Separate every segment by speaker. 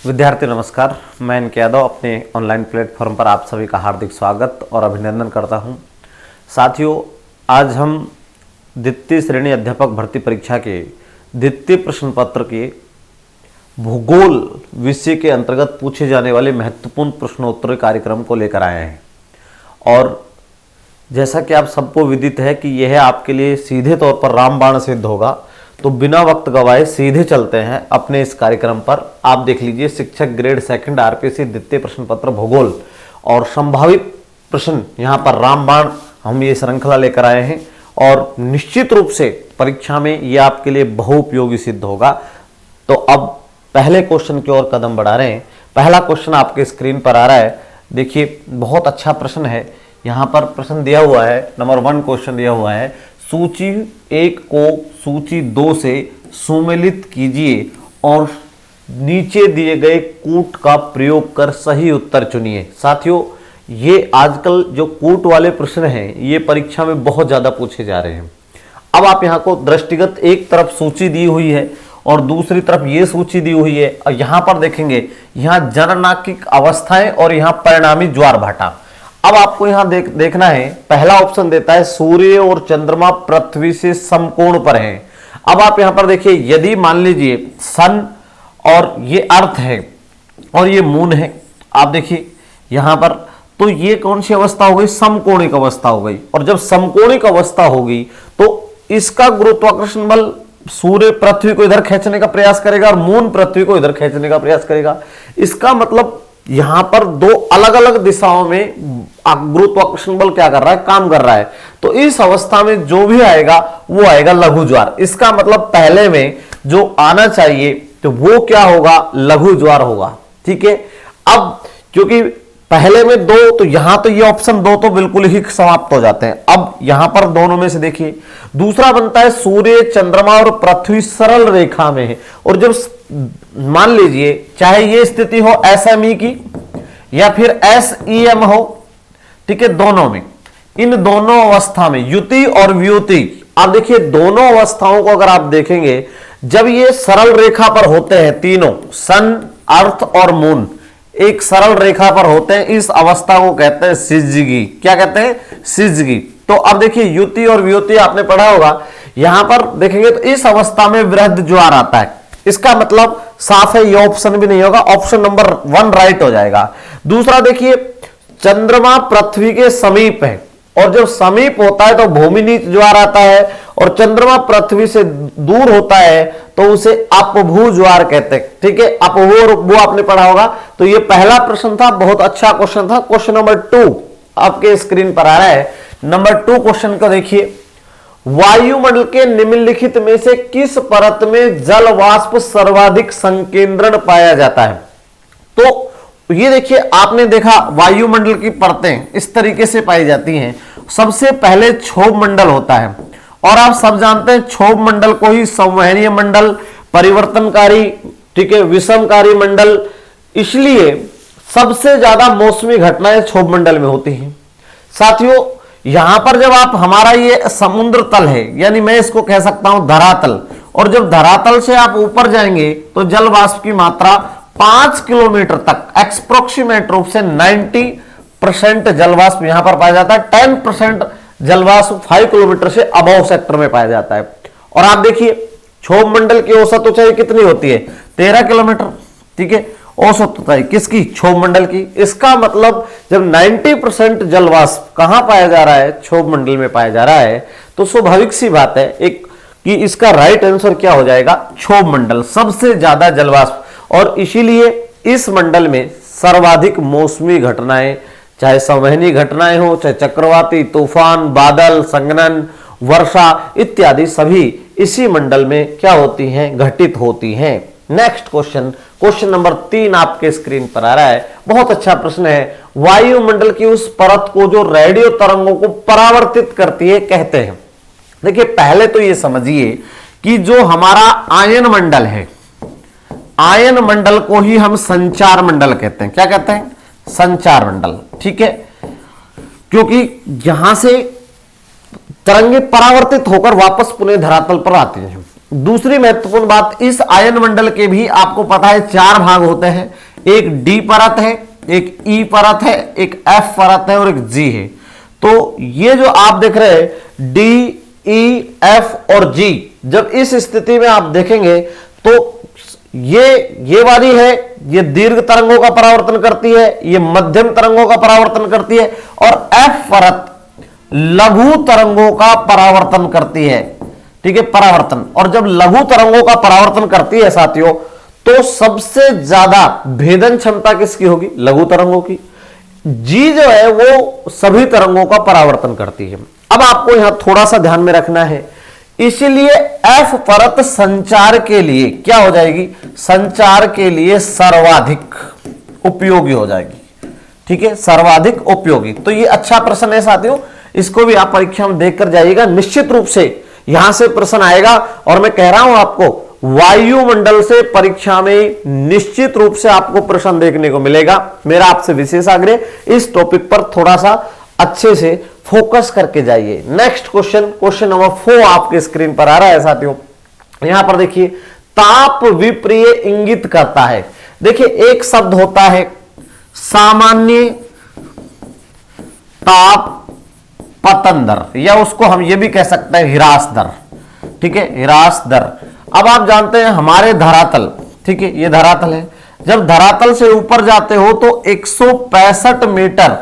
Speaker 1: विद्यार्थी नमस्कार, मैं इनके यादव अपने ऑनलाइन प्लेटफॉर्म पर आप सभी का हार्दिक स्वागत और अभिनंदन करता हूं। साथियों, आज हम द्वितीय श्रेणी अध्यापक भर्ती परीक्षा के द्वितीय प्रश्न पत्र के भूगोल विषय के अंतर्गत पूछे जाने वाले महत्वपूर्ण प्रश्नोत्तरी कार्यक्रम को लेकर आए हैं। और जैसा कि आप सबको विदित है कि यह आपके लिए सीधे तौर पर रामबाण सिद्ध होगा, तो बिना वक्त गवाए सीधे चलते हैं अपने इस कार्यक्रम पर। आप देख लीजिए, शिक्षक ग्रेड सेकंड आरपीएससी द्वितीय प्रश्न पत्र भूगोल और संभावित प्रश्न, यहाँ पर रामबाण हम ये श्रृंखला लेकर आए हैं और निश्चित रूप से परीक्षा में ये आपके लिए बहुउपयोगी सिद्ध होगा। तो अब पहले क्वेश्चन की ओर कदम बढ़ा रहे हैं। पहला क्वेश्चन आपके स्क्रीन पर आ रहा है। देखिए, बहुत अच्छा प्रश्न है। यहाँ पर प्रश्न दिया हुआ है, नंबर 1 क्वेश्चन दिया हुआ है, सूची 1 को सूची 2 से सुमेलित कीजिए और नीचे दिए गए कूट का प्रयोग कर सही उत्तर चुनिए। साथियों, ये आजकल जो कूट वाले प्रश्न हैं, ये परीक्षा में बहुत ज्यादा पूछे जा रहे हैं। अब आप यहाँ को दृष्टिगत एक तरफ सूची दी हुई है और दूसरी तरफ ये सूची दी हुई है, और यहाँ पर देखेंगे, यहाँ जननांकिक अवस्थाएं और यहाँ परिणामी ज्वार भाटा। अब आपको यहां देखना है, पहला ऑप्शन देता है सूर्य और चंद्रमा पृथ्वी से समकोण पर हैं। अब आप यहां पर देखिए, यदि मान लीजिए सन और ये अर्थ है और ये मून है, आप देखिए यहां पर, तो ये कौन सी अवस्था हो गई? समकोणिक अवस्था हो गई। और जब समकोणिक अवस्था होगी तो इसका गुरुत्वाकर्षण बल सूर्य पृथ्वी को इधर खींचने का प्रयास करेगा और मून पृथ्वी को इधर खींचने का प्रयास करेगा। इसका मतलब यहां पर दो अलग अलग दिशाओं में गुरुत्वाकर्षण बल क्या कर रहा है? काम कर रहा है। तो इस अवस्था में जो भी आएगा वो आएगा लघु ज्वार। इसका मतलब पहले में जो आना चाहिए तो वो क्या होगा? लघु ज्वार होगा। ठीक है। अब क्योंकि पहले में 2, तो यहां तो ये ऑप्शन 2 तो बिल्कुल ही समाप्त हो जाते हैं। अब यहां पर दोनों में से देखिए, दूसरा बनता है सूर्य, चंद्रमा और पृथ्वी सरल रेखा में है। और जब मान लीजिए चाहे ये स्थिति हो एसएमई की या फिर एसईएम हो, ठीक है, दोनों में, इन दोनों अवस्था में युति और व्युति, आप देखिए दोनों अवस्थाओं को अगर आप देखेंगे, जब ये सरल रेखा पर होते हैं तीनों, सन, अर्थ और मून एक सरल रेखा पर होते हैं, इस अवस्था को कहते हैं सिजगी। क्या कहते हैं? सिजगी। तो अब देखिए युति और व्युति आपने पढ़ा होगा, यहां पर देखेंगे तो इस अवस्था में वृहद ज्वार आता है। इसका मतलब साफ है, ये ऑप्शन भी नहीं होगा, ऑप्शन नंबर 1 राइट हो जाएगा। दूसरा देखिए, चंद्रमा पृथ्वी के समीप है और जब समीप होता है तो भूमिनीच ज्वार आता है, और चंद्रमा पृथ्वी से दूर होता है तो उसे अपभू ज्वार कहते हैं। ठीक है, अपभू और उपभू आपने पढ़ा होगा। तो ये पहला प्रश्न था, बहुत अच्छा क्वेश्चन था। क्वेश्चन नंबर 2 आपके स्क्रीन पर आ रहा है। नंबर 2 क्वेश्चन को देखिए, वायुमंडल के निम्नलिखित में से किस परत में जल वाष्प सर्वाधिक संकेंद्रण पाया जाता है? तो ये देखिए, आपने देखा वायुमंडल की परतें इस तरीके से पाई जाती हैं। सबसे पहले क्षोभ मंडल होता है, और आप सब जानते हैं क्षोभ मंडल को ही संवहनीय मंडल, परिवर्तनकारी, ठीक है, विषमकारी मंडल, इसलिए सबसे ज्यादा मौसमी घटनाएं क्षोभ मंडल में होती हैं। साथियों, यहां पर जब आप, हमारा ये समुद्र तल है, यानी मैं इसको कह सकता हूं धरातल, और जब धरातल से आप ऊपर जाएंगे तो जल वाष्प की मात्रा 5 किलोमीटर तक एक्सप्रोक्सीमेट रूप से 90% जलवाष्प यहां पर पाया जाता है। 10% जलवाष्प 5 किलोमीटर से अबव सेक्टर में पाया जाता है। और आप देखिए, क्षोभ मंडल की औसत ऊंचाई कितनी होती है? 13 किलोमीटर। ठीक है, औसत ऊंचाई किसकी? क्षोभ मंडल की। इसका मतलब जब 90% जलवाष्प कहां पाया जा रहा है? क्षोभ मंडल में पाया जा रहा है। तो स्वाभाविक सी बात है एक कि इसका राइट आंसर क्या हो जाएगा? क्षोभ मंडल, सबसे ज्यादा जलवाष्प। और इसीलिए इस मंडल में सर्वाधिक मौसमी घटनाएं, चाहे संवहनी घटनाएं हो, चाहे चक्रवाती, तूफान, बादल, संघनन, वर्षा इत्यादि सभी इसी मंडल में क्या होती हैं? घटित होती हैं। नेक्स्ट क्वेश्चन, क्वेश्चन नंबर 3 आपके स्क्रीन पर आ रहा है। बहुत अच्छा प्रश्न है। वायुमंडल की उस परत को जो रेडियो तरंगों को परावर्तित करती है कहते हैं। देखिए, पहले तो ये समझिए कि जो हमारा आयन मंडल है, आयन मंडल को ही हम संचार मंडल कहते हैं। क्या कहते हैं? संचार मंडल। ठीक है, क्योंकि यहां से तरंगे परावर्तित होकर वापस पुनः धरातल पर आती हैं। दूसरी महत्वपूर्ण बात, इस आयन मंडल के भी आपको पता है 4 भाग होते हैं। एक डी परत है, एक ई परत है, एक एफ परत है और एक जी है। तो ये जो आप देख रहे हैं डी, ई, एफ और जी, जब इस स्थिति में आप देखेंगे तो ये वाली है, ये दीर्घ तरंगों का परावर्तन करती है, ये मध्यम तरंगों का परावर्तन करती है और एफ परत लघु तरंगों का परावर्तन करती है। ठीक है, परावर्तन। और जब लघु तरंगों का परावर्तन करती है साथियों, तो सबसे ज्यादा भेदन क्षमता किसकी होगी? लघु तरंगों की। जी जो है वो सभी तरंगों का परावर्तन करती है। अब आपको यहां थोड़ा सा ध्यान में रखना है, इसलिए एफ परत संचार के लिए क्या हो जाएगी? संचार के लिए सर्वाधिक उपयोगी हो जाएगी। ठीक है, सर्वाधिक उपयोगी। तो ये अच्छा प्रश्न है साथियों, इसको भी आप परीक्षा में देखकर जाइएगा, निश्चित रूप से यहां से प्रश्न आएगा। और मैं कह रहा हूं आपको, वायुमंडल से परीक्षा में निश्चित रूप से आपको प्रश्न देखने को मिलेगा। मेरा आपसे विशेष आग्रह, इस टॉपिक पर थोड़ा सा अच्छे से फोकस करके जाइए। नेक्स्ट क्वेश्चन, क्वेश्चन नंबर 4 आपके स्क्रीन पर आ रहा है साथियों। यहां पर देखिए, ताप विप्रिय इंगित करता है। देखिए, एक शब्द होता है सामान्य ताप पतन दर, या उसको हम ये भी कह सकते हैं ह्रास दर। ठीक है, ह्रास दर। अब आप जानते हैं हमारे धरातल, ठीक है, ये धरातल है, जब धरातल से ऊपर जाते हो तो 165 मीटर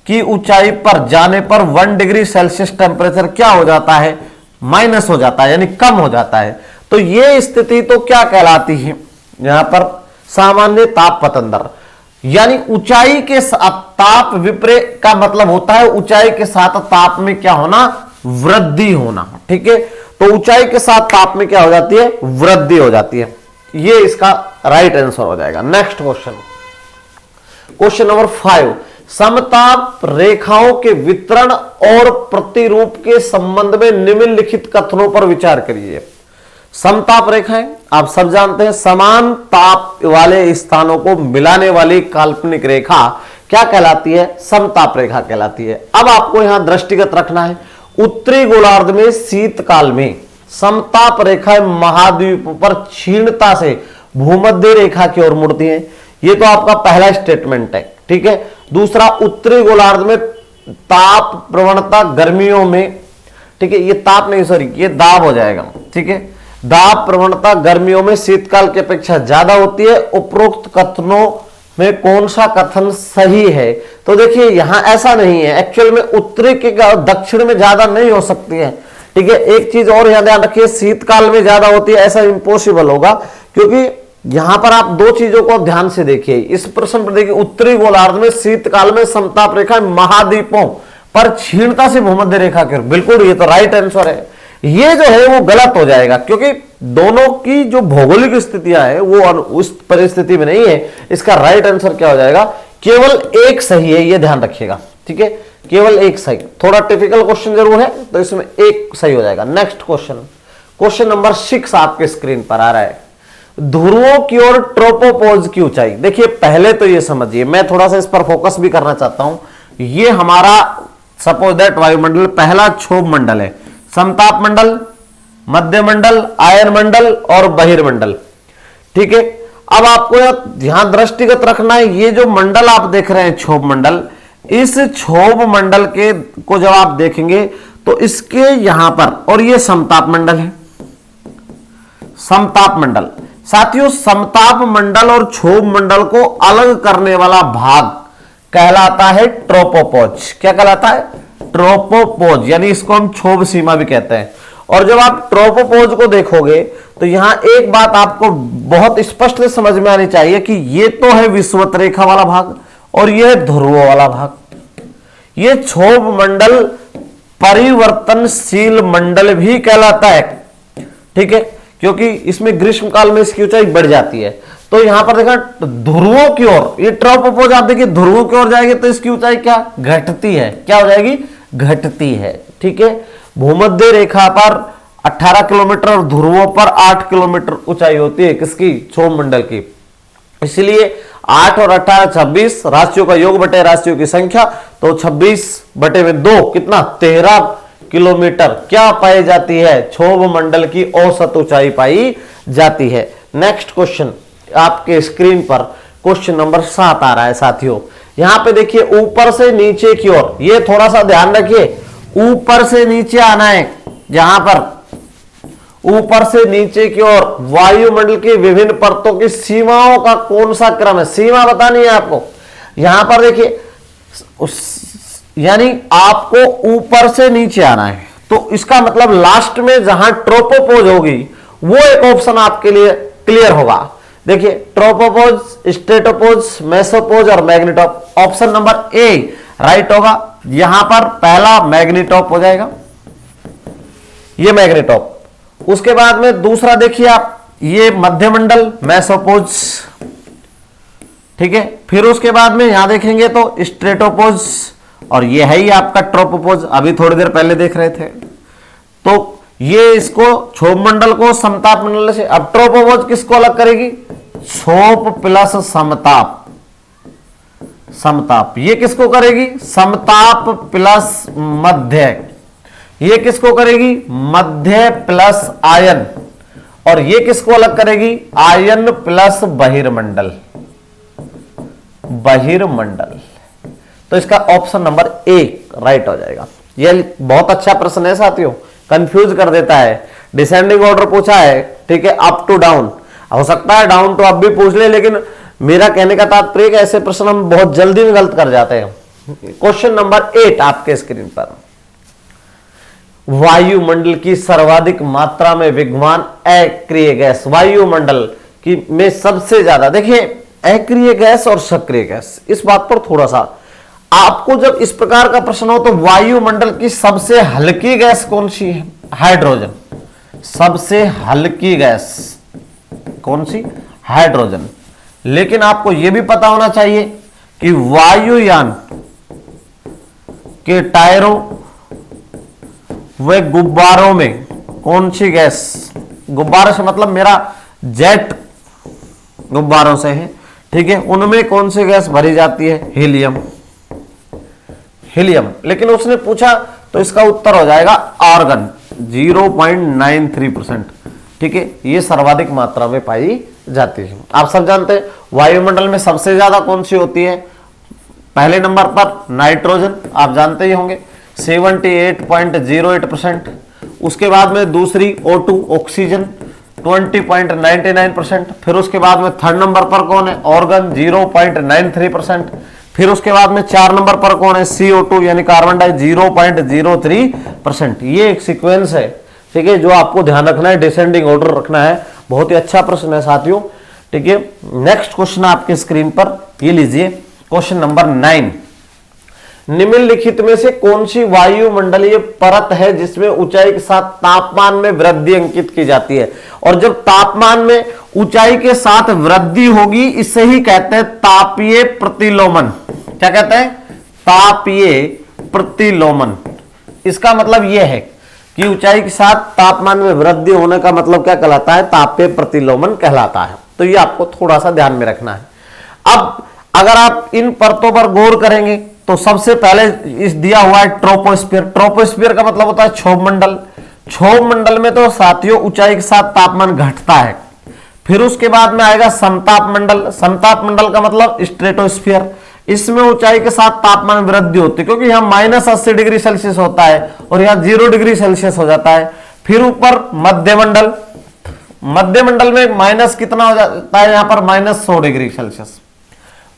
Speaker 1: की ऊंचाई पर जाने पर 1 डिग्री सेल्सियस टेम्परेचर क्या हो जाता है? माइनस हो जाता है, यानी कम हो जाता है। तो ये स्थिति तो क्या कहलाती है? यहां पर सामान्य ताप पतन दर, यानी ऊंचाई के साथ ताप विपर्य का मतलब होता है ऊंचाई के साथ ताप में क्या होना? वृद्धि होना। ठीक है, तो ऊंचाई के साथ ताप में क्या हो जाती है? वृद्धि हो जाती है। ये इसका राइट आंसर हो जाएगा। नेक्स्ट क्वेश्चन, क्वेश्चन नंबर 5, समताप रेखाओं के वितरण और प्रतिरूप के संबंध में निम्नलिखित कथनों पर विचार करिए। समताप रेखाएं आप सब जानते हैं, समान ताप वाले स्थानों को मिलाने वाली काल्पनिक रेखा क्या कहलाती है? समताप रेखा कहलाती है। अब आपको यहां दृष्टिगत रखना है, उत्तरी गोलार्ध में शीतकाल में समताप रेखाएं महाद्वीप पर क्षीणता से भूमध्य रेखा की ओर मुड़ती हैं। यह तो आपका पहला स्टेटमेंट है। ठीक है, दूसरा, उत्तरी गोलार्ध में ताप प्रवणता गर्मियों में, ठीक है, ये ताप नहीं, सॉरी, ये दाब हो जाएगा। ठीक है, दाब प्रवणता गर्मियों में शीतकाल की अपेक्षा ज्यादा होती है। उपरोक्त कथनों में कौन सा कथन सही है? तो देखिए, यहां ऐसा नहीं है, एक्चुअल में उत्तरी के दक्षिण में ज्यादा नहीं हो सकती है। ठीक है, एक चीज और यहां ध्यान रखिए, शीतकाल में ज्यादा होती है, ऐसा इंपॉसिबल होगा, क्योंकि यहां पर आप दो चीजों को ध्यान से देखिए। इस प्रश्न पर देखिए, उत्तरी गोलार्ध में शीतकाल में समताप रेखा महाद्वीपों पर क्षीणता से भूमध्य रेखा की ओर, बिल्कुल ये तो राइट आंसर है। ये जो है वो गलत हो जाएगा, क्योंकि दोनों की जो भौगोलिक स्थितियां है वो उस परिस्थिति में नहीं है। इसका राइट आंसर क्या हो जाएगा? केवल एक सही है, ये ध्यान रखिएगा। ठीक है, केवल एक सही। थोड़ा टिपिकल क्वेश्चन जरूर है, तो इसमें एक सही हो जाएगा। नेक्स्ट क्वेश्चन, क्वेश्चन नंबर 6 आपके स्क्रीन पर आ रहा है। ध्रुवों की ओर ट्रोपोपॉज की ऊंचाई। देखिए, पहले तो ये समझिए, मैं थोड़ा सा इस पर फोकस भी करना चाहता हूं। ये हमारा सपोज दैट वायुमंडल पहला क्षोभ मंडल है, समताप मंडल, मध्य मंडल, आयन मंडल और बहिर्मंडल। ठीक है, अब आपको यहां दृष्टिगत रखना है, ये जो मंडल आप देख रहे हैं क्षोभ मंडल, इस क्षोभ मंडल के को जब आप देखेंगे तो इसके यहां पर, और ये समताप मंडल है, समताप मंडल। साथियों, समताप मंडल और क्षोभ मंडल को अलग करने वाला भाग कहलाता है ट्रोपोपॉज। क्या कहलाता है? ट्रोपोपॉज, यानी इसको हम क्षोभ सीमा भी कहते हैं। और जब आप ट्रोपोपॉज को देखोगे तो यहां एक बात आपको बहुत स्पष्ट समझ में आनी चाहिए कि ये तो है विषुवत रेखा वाला भाग और ये है ध्रुव वाला भाग। ये क्षोभ मंडल परिवर्तनशील मंडल भी कहलाता है। ठीक है, क्योंकि इसमें ग्रीष्म काल में इसकी ऊंचाई बढ़ जाती है। तो यहां पर देखा ध्रुवों की ओर, ये ट्रोपोपॉज आप देखिए ध्रुवों की ओर जाएगी तो इसकी ऊंचाई क्या घटती है? क्या हो जाएगी? घटती है। ठीक है, भूमध्य रेखा पर 18 किलोमीटर और ध्रुवों पर 8 किलोमीटर ऊंचाई होती है किसकी? क्षोभ मंडल की। इसलिए 8 और 18 26, राशियों का योग बटे राशियों की संख्या, तो 26 बटे में 2 कितना? 13 किलोमीटर क्या पाई जाती है? क्षोभ मंडल की औसत ऊंचाई पाई जाती है। नेक्स्ट क्वेश्चन आपके स्क्रीन पर क्वेश्चन नंबर 7 आ रहा है साथियों। यहां पे देखिए ऊपर से नीचे की ओर, ये थोड़ा सा ध्यान रखिए, ऊपर से नीचे आना है। यहां पर ऊपर से नीचे की ओर वायुमंडल की विभिन्न परतों की सीमाओं का कौन सा क्रम है? सीमा बतानी है आपको। यहां पर देखिए यानी आपको ऊपर से नीचे आना है, तो इसका मतलब लास्ट में जहां ट्रोपोपोज होगी वो एक ऑप्शन आपके लिए क्लियर होगा। देखिए ट्रोपोपोज, स्ट्रेटोपोज, मेसोपोज और मैग्नेटोप। ऑप्शन नंबर ए राइट होगा। यहां पर पहला मैग्नेटोप हो जाएगा, ये मैग्नेटोप। उसके बाद में दूसरा देखिए आप, ये मध्यमंडल मेसोपोज, ठीक है। फिर उसके बाद में यहां देखेंगे तो स्ट्रेटोपोज, और ये है ही आपका ट्रोपोपोज, अभी थोड़ी देर पहले देख रहे थे। तो ये इसको क्षोभ मंडल को समताप मंडल से, अब ट्रोपोपोज किसको अलग करेगी? क्षोभ प्लस समताप, समताप। ये किसको करेगी? समताप प्लस मध्य। ये किसको करेगी? मध्य प्लस आयन। और ये किसको अलग करेगी? आयन प्लस बहिर्मंडल, बहिर्मंडल। तो इसका ऑप्शन नंबर ए राइट हो जाएगा। ये बहुत अच्छा प्रश्न है साथियों, कंफ्यूज कर देता है। डिसेंडिंग ऑर्डर पूछा है, ठीक है, अप टू डाउन, हो सकता है डाउन टू अप भी पूछ ले, लेकिन मेरा कहने का तात्पर्य ऐसे प्रश्न हम बहुत जल्दी में गलत कर जाते हैं। क्वेश्चन नंबर 8 आपके स्क्रीन पर, वायुमंडल की सर्वाधिक मात्रा में विद्यमान अक्रिय गैस। वायुमंडल की में सबसे ज्यादा, देखिए अक्रिय गैस और सक्रिय गैस, इस बात पर थोड़ा सा आपको जब इस प्रकार का प्रश्न हो तो वायुमंडल की सबसे हल्की गैस कौन सी है? हाइड्रोजन। सबसे हल्की गैस कौन सी? हाइड्रोजन। लेकिन आपको यह भी पता होना चाहिए कि वायुयान के टायरों व गुब्बारों में कौन सी गैस, गुब्बारों से मतलब मेरा जेट गुब्बारों से है, ठीक है, उनमें कौन सी गैस भरी जाती है? Helium, helium. लेकिन उसने पूछा तो इसका उत्तर हो जाएगा आर्गन, 0.93%, ठीक है, ये सर्वाधिक मात्रा में पाई जाती है। आप सब जानते हैं वायुमंडल में सबसे ज्यादा कौन सी होती है? पहले नंबर पर नाइट्रोजन, आप जानते ही होंगे, 78.08%। उसके बाद में दूसरी O2 ऑक्सीजन 20.99%। फिर उसके बाद में थर्ड नंबर पर कौन है? ऑर्गन 0.93%। फिर उसके बाद में 4 नंबर पर कौन है? CO2 यानी कार्बन डाइऑक्साइड 0.03%। ये एक सीक्वेंस है, ठीक है, जो आपको ध्यान रखना है, डिसेंडिंग ऑर्डर रखना है। बहुत ही अच्छा प्रश्न है साथियों, ठीक है। नेक्स्ट क्वेश्चन आपके स्क्रीन पर ये लीजिए, क्वेश्चन नंबर 9। निम्नलिखित में से कौन सी वायुमंडलीय परत है जिसमें ऊंचाई के साथ तापमान में वृद्धि अंकित की जाती है? और जब तापमान में ऊंचाई के साथ वृद्धि होगी, इसे ही कहते हैं तापीय प्रतिलोमन। क्या कहते हैं? तापीय प्रतिलोमन। इसका मतलब यह है कि ऊंचाई के साथ तापमान में वृद्धि होने का मतलब क्या कहलाता है? तापीय प्रतिलोमन कहलाता है। तो ये आपको थोड़ा सा ध्यान में रखना है। अब अगर आप इन परतों पर गौर करेंगे तो सबसे पहले इस दिया हुआ है ट्रोपोस्फीयर। ट्रोपोस्फीयर का मतलब होता है क्षोभ मंडल। क्षोभ मंडल में तो साथियों ऊंचाई के साथ तापमान घटता है। फिर उसके बाद में आएगा समताप मंडल। समताप मंडल का मतलब स्ट्रेटोस्फीयर, इसमें ऊंचाई के साथ तापमान वृद्धि होती है, क्योंकि यहां -80 डिग्री सेल्सियस होता है और यहां 0 डिग्री सेल्सियस हो जाता है। फिर ऊपर मध्यमंडल, मध्यमंडल में माइनस कितना हो जाता है? यहां पर -100 डिग्री सेल्सियस,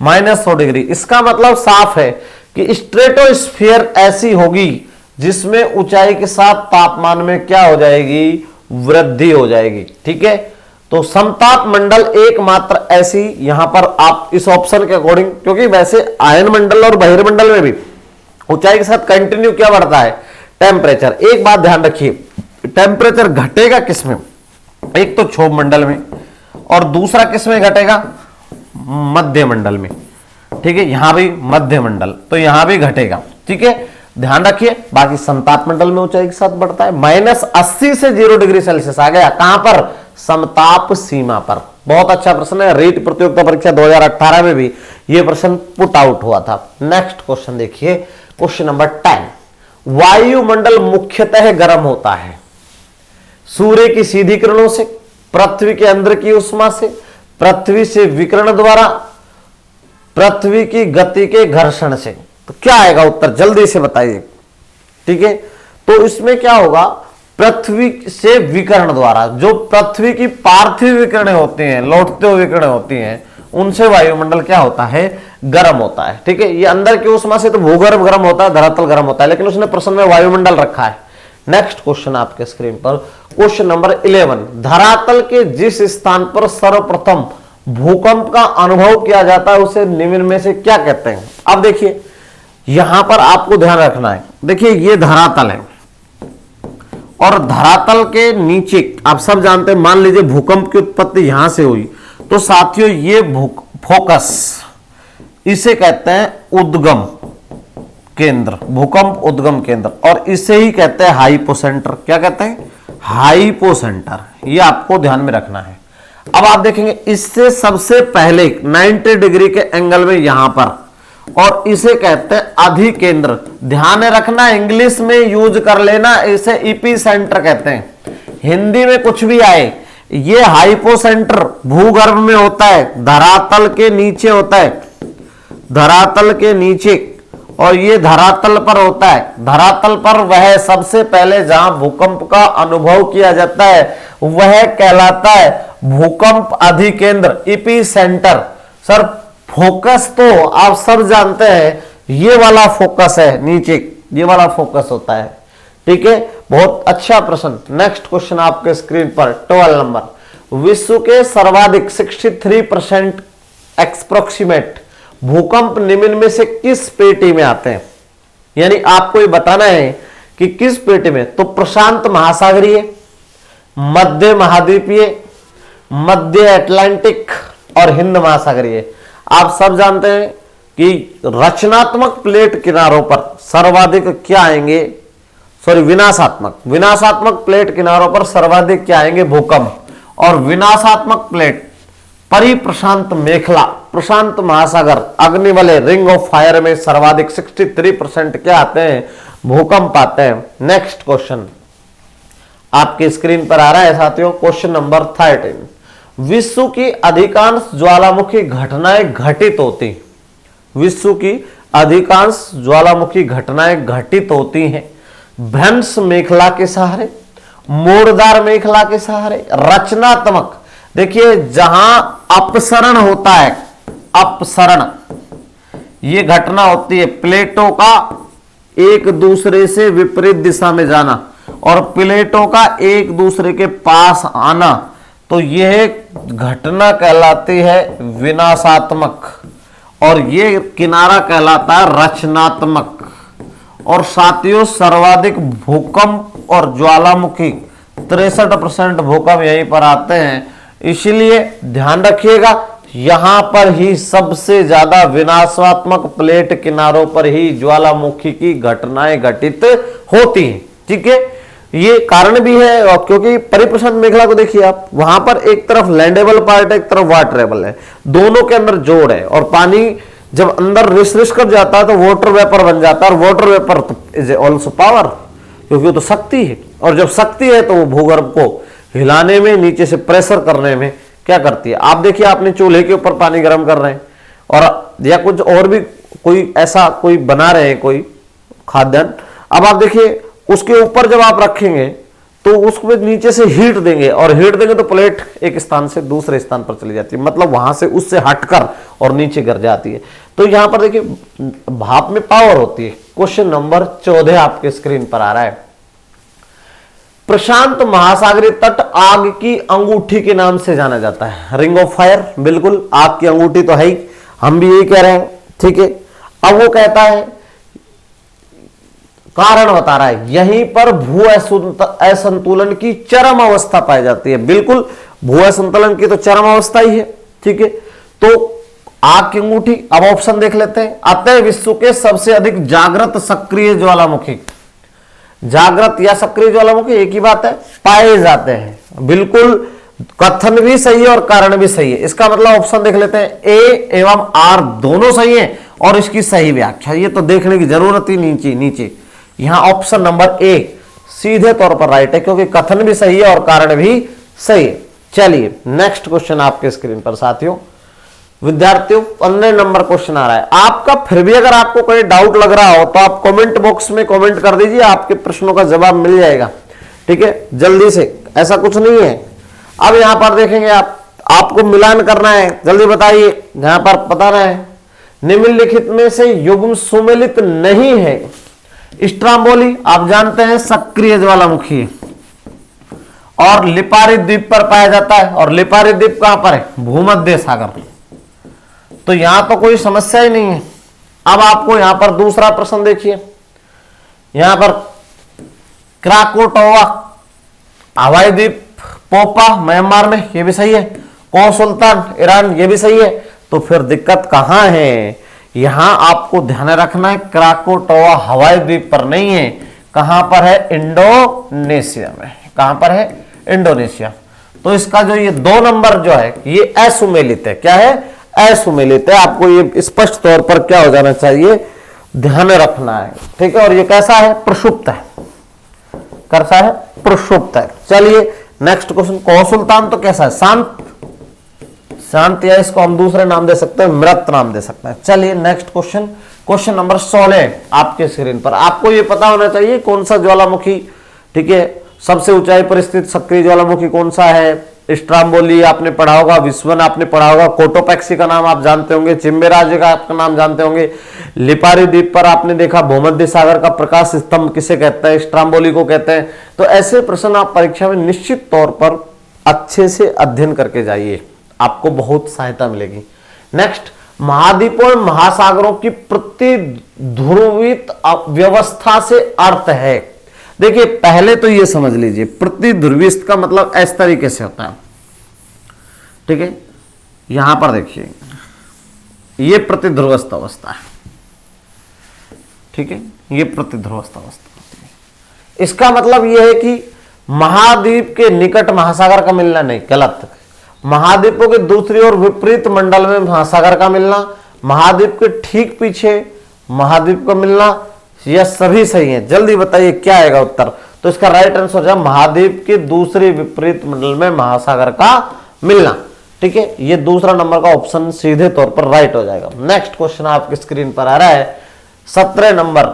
Speaker 1: -100 डिग्री। इसका मतलब साफ है कि स्ट्रेटोस्फीयर ऐसी होगी जिसमें ऊंचाई के साथ तापमान में क्या हो जाएगी? वृद्धि हो जाएगी, ठीक है। तो समताप मंडल एकमात्र ऐसी, यहां पर आप इस ऑप्शन के अकॉर्डिंग, क्योंकि वैसे आयन मंडल और बहिर्मंडल में भी ऊंचाई के साथ कंटिन्यू क्या बढ़ता है? टेम्परेचर। एक बात ध्यान रखिए, टेम्परेचर घटेगा किसमें? एक तो क्षोभ मंडल में, और दूसरा किसमें घटेगा? मध्य मंडल में, ठीक है। यहां भी मध्य मंडल, तो यहां भी घटेगा, ठीक है, ध्यान रखिए। बाकी समताप मंडल में ऊंचाई के साथ बढ़ता है। -80 से 0 डिग्री सेल्सियस आ गया, कहां पर? समताप सीमा पर। बहुत अच्छा प्रश्न है, रीट प्रतियोगिता परीक्षा 2018 में भी यह प्रश्न पुट आउट हुआ था। नेक्स्ट क्वेश्चन देखिए, क्वेश्चन नंबर 10। वायुमंडल मुख्यतः गर्म होता है सूर्य की सीधी किरणों से, पृथ्वी के अंदर की उष्मा से, पृथ्वी से विकिरण द्वारा, पृथ्वी की गति के घर्षण से। तो क्या आएगा उत्तर, जल्दी से बताइए। ठीक है, तो इसमें क्या होगा, पृथ्वी से विकिरण द्वारा, जो पृथ्वी की पार्थिव विकिरणें होती हैं, लौटते हुए विकिरणें होती हैं, उनसे वायुमंडल क्या होता है, गर्म होता है। ठीक है, ये अंदर की उष्मा से तो भूगर्भ गर्म होता है, धरातल गर्म होता है, लेकिन उसने प्रश्न में वायुमंडल रखा है। नेक्स्ट क्वेश्चन आपके स्क्रीन पर, क्वेश्चन नंबर 11, धरातल के जिस स्थान पर सर्वप्रथम भूकंप का अनुभव किया जाता है उसे निम्न में से क्या कहते हैं। अब देखिए यहां पर आपको ध्यान रखना है, देखिए ये धरातल है और धरातल के नीचे आप सब जानते हैं, मान लीजिए भूकंप की उत्पत्ति यहां से हुई, तो साथियों ये फोकस, इसे कहते हैं उद्गम केंद्र, भूकंप उद्गम केंद्र, और इसे ही कहते हैं हाइपोसेंटर। क्या कहते हैं, हाइपोसेंटर। ये आपको ध्यान में रखना है। अब आप देखेंगे इससे सबसे पहले 90 डिग्री के एंगल में यहां पर, और इसे कहते हैं अधिकेंद्र। ध्यान रखना, इंग्लिश में यूज कर लेना, इसे इपीसेंटर कहते हैं। हिंदी में कुछ भी आए, ये हाइपोसेंटर भूगर्भ में होता है, धरातल के नीचे होता है, धरातल के नीचे, और ये धरातल पर होता है। धरातल पर वह सबसे पहले जहां भूकंप का अनुभव किया जाता है वह कहलाता है भूकंप अधिकेंद्र, इपीसेंटर। सर फोकस तो आप सब जानते हैं, ये वाला फोकस है नीचे, ये वाला फोकस होता है। ठीक है, बहुत अच्छा प्रश्न। नेक्स्ट क्वेश्चन आपके स्क्रीन पर 12 नंबर, विश्व के सर्वाधिक 63% एक्सप्रोक्सीमेट भूकंप निम्न में से किस पेटी में आते हैं। यानी आपको ये बताना है कि किस पेटी में, तो प्रशांत महासागरीय, मध्य महाद्वीपीय, मध्य अटलांटिक और हिंद महासागरीय। आप सब जानते हैं कि रचनात्मक प्लेट किनारों पर सर्वाधिक क्या आएंगे, सॉरी विनाशात्मक प्लेट किनारों पर सर्वाधिक क्या आएंगे, भूकंप। और विनाशात्मक प्लेट परिप्रशांत मेखला, प्रशांत महासागर, अग्निवलय, रिंग ऑफ फायर में सर्वाधिक 63% क्या आते हैं, भूकंप आते हैं। नेक्स्ट क्वेश्चन आपके स्क्रीन पर आ रहा है साथियों, क्वेश्चन नंबर 13, विश्व की अधिकांश ज्वालामुखी घटनाएं घटित होती, विश्व की अधिकांश ज्वालामुखी घटनाएं घटित होती हैं भ्रंश मेखला के सहारे, मोड़दार मेखला के सहारे, रचनात्मक। देखिए जहां अपसरण होता है, अपसरण, ये घटना होती है प्लेटों का एक दूसरे से विपरीत दिशा में जाना और प्लेटों का एक दूसरे के पास आना, तो यह घटना कहलाती है विनाशात्मक, और ये किनारा कहलाता है रचनात्मक। और साथियों सर्वाधिक भूकंप और ज्वालामुखी 63% भूकंप यहीं पर आते हैं, इसलिए ध्यान रखिएगा यहां पर ही सबसे ज्यादा विनाशात्मक प्लेट किनारों पर ही ज्वालामुखी की घटनाएं घटित होती हैं। ठीक है, ये कारण भी है, और क्योंकि परिप्रशांत मेखला को देखिए आप, वहां पर एक तरफ लैंडेबल पार्ट है, एक तरफ वाटरेबल है, दोनों के अंदर जोड़ है, और पानी जब अंदर रिस कर जाता है तो वाटर वेपर बन जाता है, और water vapour is also power, क्योंकि वो तो शक्ति है, और जब शक्ति है तो वो भूगर्भ को हिलाने में, नीचे से प्रेशर करने में क्या करती है। आप देखिए आपने चूल्हे के ऊपर पानी गर्म कर रहे हैं, और या कुछ और भी कोई ऐसा कोई बना रहे हैं कोई खाद्यान्न, अब आप देखिए उसके ऊपर जब आप रखेंगे तो उसको नीचे से हीट देंगे, और हीट देंगे तो प्लेट एक स्थान से दूसरे स्थान पर चली जाती है, मतलब वहां से उससे हटकर और नीचे गिर जाती है। तो यहां पर देखिए भाप में पावर होती है। क्वेश्चन नंबर 14 आपके स्क्रीन पर आ रहा है, प्रशांत महासागरीय तट आग की अंगूठी के नाम से जाना जाता है, रिंग ऑफ फायर। बिल्कुल आग की अंगूठी तो है ही, हम भी यही कह रहे हैं। ठीक है, अब वो कहता है, कारण बता रहा है, यहीं पर भू असंतुलन की चरम अवस्था पाई जाती है। बिल्कुल भू असंतुलन की तो चरम अवस्था ही है। ठीक है, तो आग की अंगूठी। अब ऑप्शन देख लेते हैं, अतः विश्व के सबसे अधिक जागृत सक्रिय ज्वालामुखी, जागृत या सक्रिय ज्वालामुखी एक ही बात है, पाए जाते हैं। बिल्कुल कथन भी सही है और कारण भी सही है। इसका मतलब ऑप्शन देख लेते हैं, ए एवं आर दोनों सही है और इसकी सही व्याख्या, ये तो देखने की जरूरत ही नीचे, यहां ऑप्शन नंबर ए सीधे तौर पर राइट है, क्योंकि कथन भी सही है और कारण भी सही है। चलिए नेक्स्ट क्वेश्चन आपके स्क्रीन पर साथियों, विद्यार्थियों 15 नंबर क्वेश्चन आ रहा है आपका। फिर भी अगर आपको कोई डाउट लग रहा हो तो आप कमेंट बॉक्स में कमेंट कर दीजिए, आपके प्रश्नों का जवाब मिल जाएगा। ठीक है, जल्दी से, ऐसा कुछ नहीं है। अब यहां पर देखेंगे आपको मिलान करना है, जल्दी बताइए। यहां पर बताना है निम्नलिखित में से युग्म सुमेलित नहीं है। स्ट्राम्बोली आप जानते हैं सक्रिय ज्वालामुखी और लिपारी द्वीप पर पाया जाता है, और लिपारी द्वीप कहां पर है? भूमध्य सागर। तो यहां तो कोई समस्या ही नहीं है। अब आपको यहां पर दूसरा प्रश्न देखिए, यहां पर क्राकोटोवा हवाई द्वीप पोपा म्यांमार में, ये भी सही है। कौन सुल्तान ईरान, ये भी सही है। तो फिर दिक्कत कहां है? यहां आपको ध्यान रखना है क्राकोटोवा हवाई द्वीप पर नहीं है। कहां पर है? इंडोनेशिया में। कहां पर है? इंडोनेशिया। तो इसका जो ये 2 नंबर जो है ये असुमेलित है। क्या है? असुमेलित है। आपको ये स्पष्ट तौर पर क्या हो जाना चाहिए, ध्यान रखना है। ठीक है, और ये कैसा है? प्रक्षुप्त है। कैसा है? प्रक्षुप्त है। चलिए नेक्स्ट क्वेश्चन, कौ सुल्तान तो कैसा है? शांत, शांत, या इसको हम दूसरे नाम दे सकते हैं, मृत नाम दे सकते हैं। चलिए नेक्स्ट क्वेश्चन, क्वेश्चन नंबर 16 आपके स्क्रीन पर। आपको ये पता होना चाहिए कौन सा ज्वालामुखी, ठीक है, सबसे ऊंचाई पर स्थित सक्रिय ज्वालामुखी कौन सा है। स्ट्राम्बोली आपने पढ़ा होगा, विस्वन आपने पढ़ा होगा, कोटोपैक्सी का नाम आप जानते होंगे, चिम्बे राज्य का आपका नाम जानते होंगे, लिपारी द्वीप पर आपने देखा भूमध्य सागर का प्रकाश स्तंभ किसे कहते हैं? स्ट्राम्बोली को कहते हैं। तो ऐसे प्रश्न आप परीक्षा में निश्चित तौर पर अच्छे से अध्ययन करके जाइए, आपको बहुत सहायता मिलेगी। नेक्स्ट, महाद्वीपों और महासागरों की प्रतिध्रुवित व्यवस्था से अर्थ है। देखिए पहले तो ये समझ लीजिए, प्रतिध्रुवित का मतलब इस तरीके से होता है। ठीक है, यहां पर देखिए ये प्रतिध्रुवस्थ अवस्था है। ठीक है, ये प्रतिध्रुवस्थ अवस्था होती है। इसका मतलब यह है कि महाद्वीप के निकट महासागर का मिलना नहीं, गलत। महाद्वीपों के दूसरी ओर विपरीत मंडल में महासागर का मिलना, महाद्वीप के ठीक पीछे महाद्वीप का मिलना, यह सभी सही है। जल्दी बताइए क्या आएगा उत्तर। तो इसका राइट आंसर हो जाए महाद्वीप के दूसरे विपरीत मंडल में महासागर का मिलना। ठीक है, ये दूसरा नंबर का ऑप्शन सीधे तौर पर राइट हो जाएगा। नेक्स्ट क्वेश्चन आपकी स्क्रीन पर आ रहा है 17 नंबर,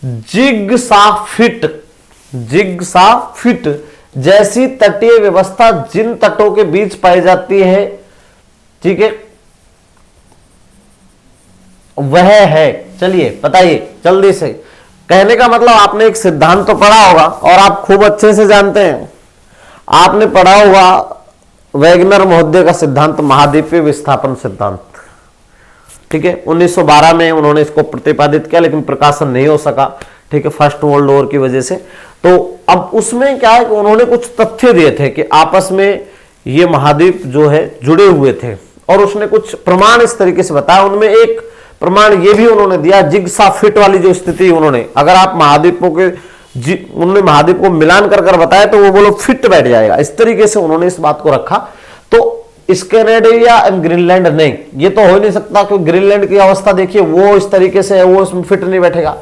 Speaker 1: जिग्साफिट, जिग्साफिट जैसी तटीय व्यवस्था जिन तटों के बीच पाई जाती है, ठीक है, वह है। चलिए बताइए जल्दी से। कहने का मतलब आपने एक सिद्धांत तो पढ़ा होगा और आप खूब अच्छे से जानते हैं। आपने पढ़ा होगा वैगनर महोदय का सिद्धांत, महाद्वीपीय विस्थापन सिद्धांत। ठीक है, 1912 में उन्होंने इसको प्रतिपादित किया, लेकिन प्रकाशन नहीं हो सका। ठीक है, फर्स्ट वर्ल्ड वॉर की वजह से। तो अब उसमें क्या है कि उन्होंने कुछ तथ्य दिए थे कि आपस में ये महाद्वीप जो है जुड़े हुए थे, और उसने कुछ प्रमाण इस तरीके से बताया। उनमें एक प्रमाण ये भी उन्होंने दिया, जिग्साफिट वाली जो स्थिति उन्होंने, अगर आप महाद्वीपों के उन्होंने महाद्वीप को मिलान कर कर बताया तो वो बोलो फिट बैठ जाएगा, इस तरीके से उन्होंने इस बात को रखा। तो स्कैनेडिया एंड ग्रीनलैंड नहीं, ये तो हो नहीं सकता, क्योंकि ग्रीनलैंड की अवस्था देखिए वो इस तरीके से है, वो इसमें फिट नहीं बैठेगा।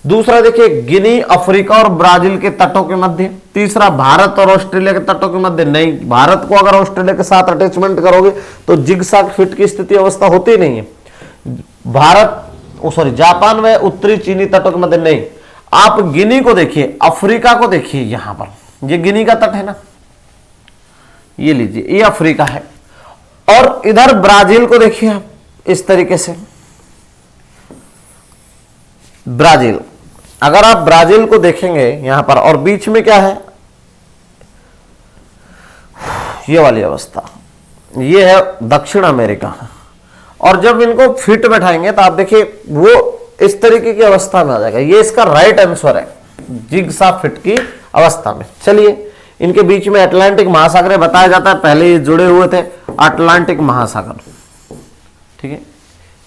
Speaker 1: दूसरा देखिए गिनी, अफ्रीका और ब्राजील के तटों के मध्य। तीसरा भारत और ऑस्ट्रेलिया के तटों के मध्य नहीं, भारत को अगर ऑस्ट्रेलिया के साथ अटैचमेंट करोगे तो जिगसाग फिट की स्थिति अवस्था होती नहीं है। जापान व उत्तरी चीनी तटों के मध्य नहीं। आप गिनी को देखिए, अफ्रीका को देखिए, यहां पर ये गिनी का तट है ना, ये लीजिए, ये अफ्रीका है। और इधर ब्राजील को देखिए आप, इस तरीके से ब्राजील, अगर आप ब्राजील को देखेंगे यहां पर, और बीच में क्या है, ये वाली अवस्था, ये है दक्षिण अमेरिका। और जब इनको फिट बैठाएंगे तो आप देखिए वो इस तरीके की अवस्था में आ जाएगा। ये इसका राइट आंसर है, जिग्सा फिट की अवस्था में। चलिए, इनके बीच में अटलांटिक महासागर बताया जाता है, पहले ये जुड़े हुए थे, अटलांटिक महासागर। ठीक है,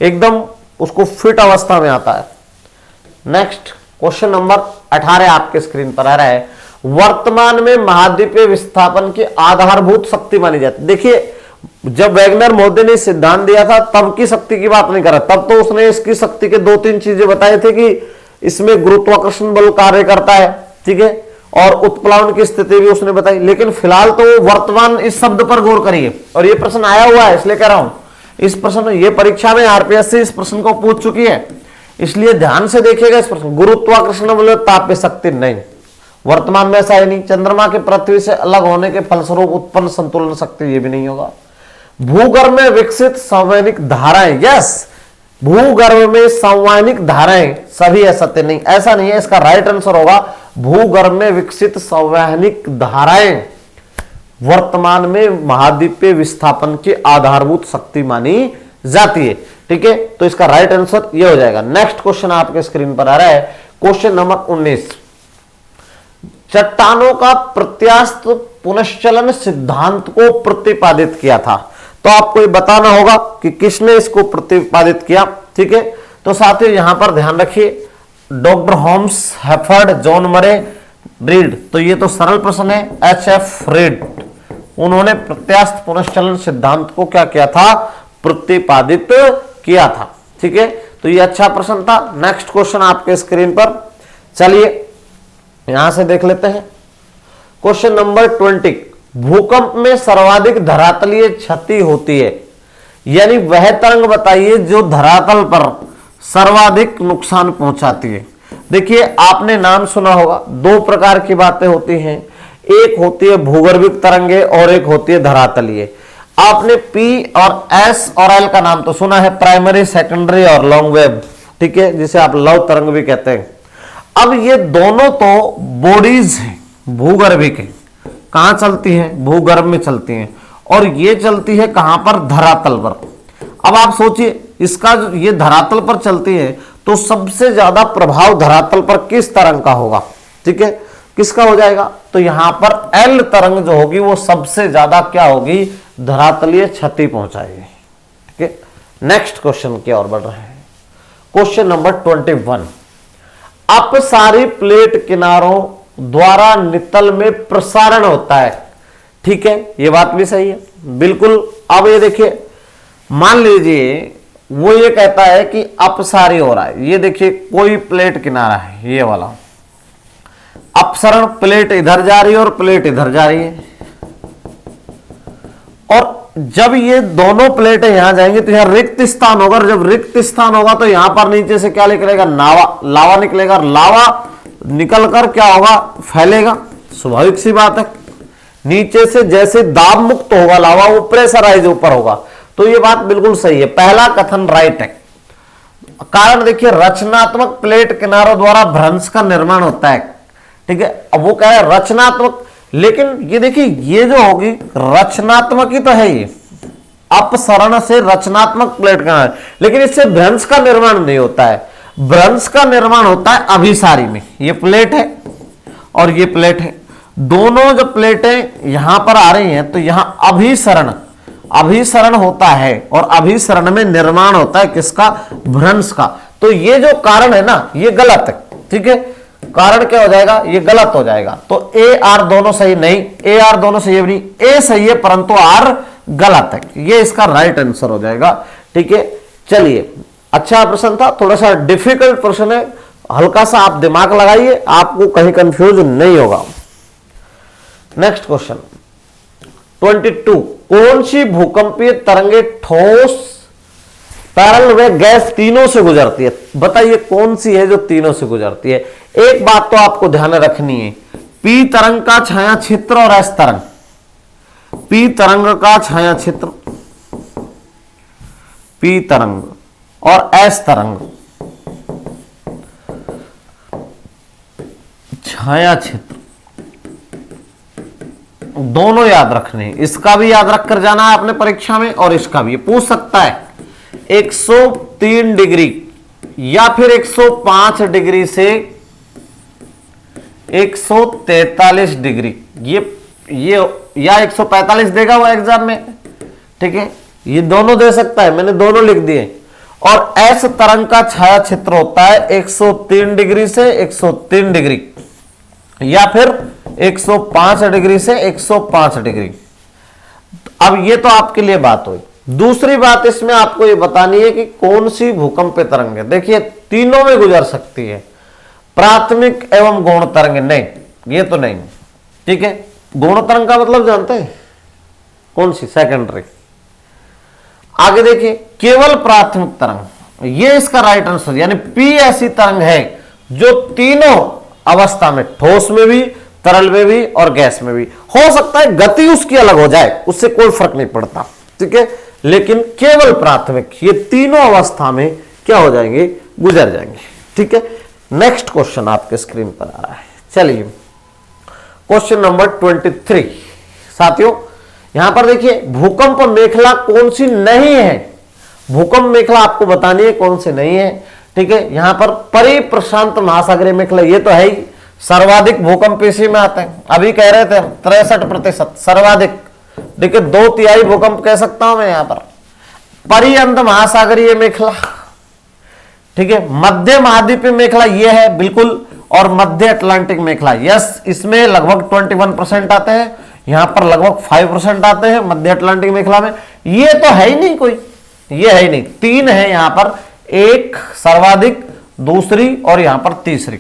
Speaker 1: एकदम उसको फिट अवस्था में आता है। नेक्स्ट क्वेश्चन नंबर 18 आपके स्क्रीन पर आ रहा है, वर्तमान में महाद्वीपीय विस्थापन की आधारभूत शक्ति मानी जाती है। देखिए जब वैगनर महोदय ने सिद्धांत दिया था तब की शक्ति की बात नहीं कर रहा, तब तो उसने इसकी शक्ति के 2-3 चीजें बताए थे कि इसमें गुरुत्वाकर्षण बल कार्य करता है, ठीक है, और उत्प्लावन की स्थिति भी उसने बताई। लेकिन फिलहाल तो वर्तमान इस शब्द पर गौर करिए, और ये प्रश्न आया हुआ है इसलिए कह रहा हूं, इस प्रश्न ये परीक्षा में आरपीएससी इस प्रश्न को पूछ चुकी है, इसलिए ध्यान से देखिएगा इस प्रश्न। गुरुत्वाकर्षण बल ताप्य शक्ति नहीं, वर्तमान में ऐसा है नहीं। चंद्रमा के पृथ्वी से अलग होने के फलस्वरूप उत्पन्न संतुलन शक्ति, ये भी नहीं होगा। भूगर्भ में विकसित संवैनिक धाराएं, यस, भूगर्भ में संवैनिक धाराएं सभी असत्य नहीं, ऐसा नहीं है। इसका राइट आंसर होगा भूगर्भ में विकसित संवैनिक धाराएं वर्तमान में महाद्वीपीय विस्थापन की आधारभूत शक्ति मानी जाती है, ठीक है। तो इसका राइट आंसर ये हो जाएगा। नेक्स्ट क्वेश्चन आपके स्क्रीन पर आ रहा है, क्वेश्चन नंबर 19। चट्टानों का प्रत्यास्थ पुनश्चलन सिद्धांत को प्रतिपादित किया था। तो आपको ये बताना होगा कि किसने इसको प्रतिपादित किया, ठीक है। तो साथियों यहां पर ध्यान रखिए, डॉक्टर होम्स, हेफर्ड, जॉन मरे, रीड। तो ये तो सरल प्रश्न है, एच.एफ. रीड, उन्होंने प्रत्यास्थ पुनश्चलन सिद्धांत को क्या किया था, प्रतिपादित किया था, ठीक है। तो ये अच्छा प्रश्न था। नेक्स्ट क्वेश्चन आपके स्क्रीन पर, चलिए यहां से देख लेते हैं। क्वेश्चन नंबर 20, भूकंप में सर्वाधिक धरातलीय क्षति होती है, यानी वह तरंग बताइए जो धरातल पर सर्वाधिक नुकसान पहुंचाती है। देखिए आपने नाम सुना होगा, दो प्रकार की बातें होती हैं, एक होती है भूगर्भिक तरंगे और एक होती है धरातलीय। आपने पी और एस और एल का नाम तो सुना है, प्राइमरी, सेकेंडरी और लॉन्ग वेव, ठीक है, जिसे आप लव तरंग भी कहते हैं। अब ये दोनों तो बॉडीज हैं, भूगर्भिक है, कहां चलती है, भूगर्भ में चलती हैं, और ये चलती है कहां पर, धरातल पर। अब आप सोचिए, इसका जो ये धरातल पर चलती है तो सबसे ज्यादा प्रभाव धरातल पर किस तरंग का होगा, ठीक है, किसका हो जाएगा। तो यहां पर एल तरंग जो होगी वो सबसे ज्यादा क्या होगी, धरातलीय क्षति पहुंचाएगी, ठीक है। नेक्स्ट क्वेश्चन की ओर बढ़ रहे हैं। क्वेश्चन नंबर 21, अपसारी प्लेट किनारों द्वारा नितल में प्रसारण होता है, ठीक है, ये बात भी सही है, बिल्कुल। अब ये देखिए, मान लीजिए वो ये कहता है कि अपसारी हो रहा है, ये देखिए कोई प्लेट किनारा है, ये वाला अपसरण, प्लेट इधर जा रही है और प्लेट इधर जा रही है, और जब ये दोनों प्लेटें यहां जाएंगी तो यहां रिक्त स्थान होगा, और जब रिक्त स्थान होगा तो यहां पर नीचे से क्या निकलेगा, लावा निकलेगा, लावा निकलकर क्या होगा, फैलेगा, स्वाभाविक सी बात है। नीचे से जैसे दाब मुक्त होगा लावा, वो प्रेशराइज ऊपर होगा, तो ये बात बिल्कुल सही है, पहला कथन राइट है। कारण देखिए, रचनात्मक प्लेट किनारों द्वारा भ्रंश का निर्माण होता है, ठीक है। अब वो कह रहा है रचनात्मक, लेकिन ये देखिए ये जो होगी रचनात्मक ही तो है, ये अपसरण से रचनात्मक प्लेट किनारे, लेकिन इससे भ्रंश का निर्माण नहीं होता है। भ्रंश का निर्माण होता है अभिसारी में, ये प्लेट है और ये प्लेट है, दोनों जब प्लेटें यहां पर आ रही हैं तो यहां अभिसरण होता है, और अभिसरण में निर्माण होता है किसका, भ्रंश का। तो ये जो कारण है ना, ये गलत है, ठीक है, कारण क्या हो जाएगा, ये गलत हो जाएगा। तो ए आर दोनों सही नहीं, ए आर दोनों सही नहीं, ए सही है परंतु आर गलत है, ये इसका राइट आंसर हो जाएगा, ठीक है। चलिए, अच्छा प्रश्न था, थोड़ा सा डिफिकल्ट प्रश्न है, हल्का सा आप दिमाग लगाइए, आपको कहीं कंफ्यूज नहीं होगा। नेक्स्ट क्वेश्चन 22, कौन सी भूकंपीय तरंगे ठोस, तरल व गैस तीनों से गुजरती है, बताइए कौन सी है जो तीनों से गुजरती है। एक बात तो आपको ध्यान रखनी है, पी तरंग का छाया क्षेत्र और एस तरंग, पी तरंग का छाया क्षेत्र, पी तरंग और एस तरंग, छाया क्षेत्र दोनों याद रखने, इसका भी याद रख कर जाना है आपने परीक्षा में, और इसका भी पूछ सकता है। 103 डिग्री या फिर 105 डिग्री से 143 डिग्री, ये या 145 देगा वो एग्जाम में, ठीक है, ये दोनों दे सकता है, मैंने दोनों लिख दिए। और एस तरंग का छाया क्षेत्र होता है 103 डिग्री से 103 डिग्री या फिर 105 डिग्री से 105 डिग्री। अब ये तो आपके लिए बात हुई। दूसरी बात इसमें आपको ये बतानी है कि कौन सी भूकंपीय तरंग है। देखिए तीनों में गुजर सकती है, प्राथमिक एवं गौण तरंग नहीं, ये तो नहीं। ठीक है, गौण तरंग का मतलब जानते हैं कौन सी? सेकेंडरी। आगे देखिए, केवल प्राथमिक तरंग, ये इसका राइट आंसर, यानी पी ऐसी तरंग है जो तीनों अवस्था में, ठोस में भी, तरल में भी और गैस में भी, हो सकता है गति उसकी अलग हो जाए, उससे कोई फर्क नहीं पड़ता। ठीक है, लेकिन केवल प्राथमिक, ये तीनों अवस्था में क्या हो जाएंगे? गुजर जाएंगे। ठीक है, नेक्स्ट क्वेश्चन आपके स्क्रीन पर आ रहा है। चलिए क्वेश्चन नंबर 23। साथियों यहां पर देखिए, भूकंप मेखला कौन सी नहीं है? भूकंप मेखला आपको बतानी है कौन सी नहीं है। ठीक है, यहां पर परिप्रशांत महासागरीय मेखला, ये तो है ही, सर्वाधिक भूकंप इसी में आते हैं। अभी कह रहे थे 63% सर्वाधिक। देखिए 2/3 भूकंप कह सकता हूं मैं यहां पर। परिअंध महासागरीय मेखला, ठीक है, मध्य महाद्वीपीय मेखला ये है बिल्कुल, और मध्य अटलांटिक मेखला, यस, इसमें लगभग 21% आते हैं, यहां पर लगभग 5% आते हैं मध्य अटलांटिक मेखला में। ये तो है ही नहीं कोई, ये है ही नहीं। 3 है यहां पर, एक सर्वाधिक, दूसरी और यहां पर तीसरी।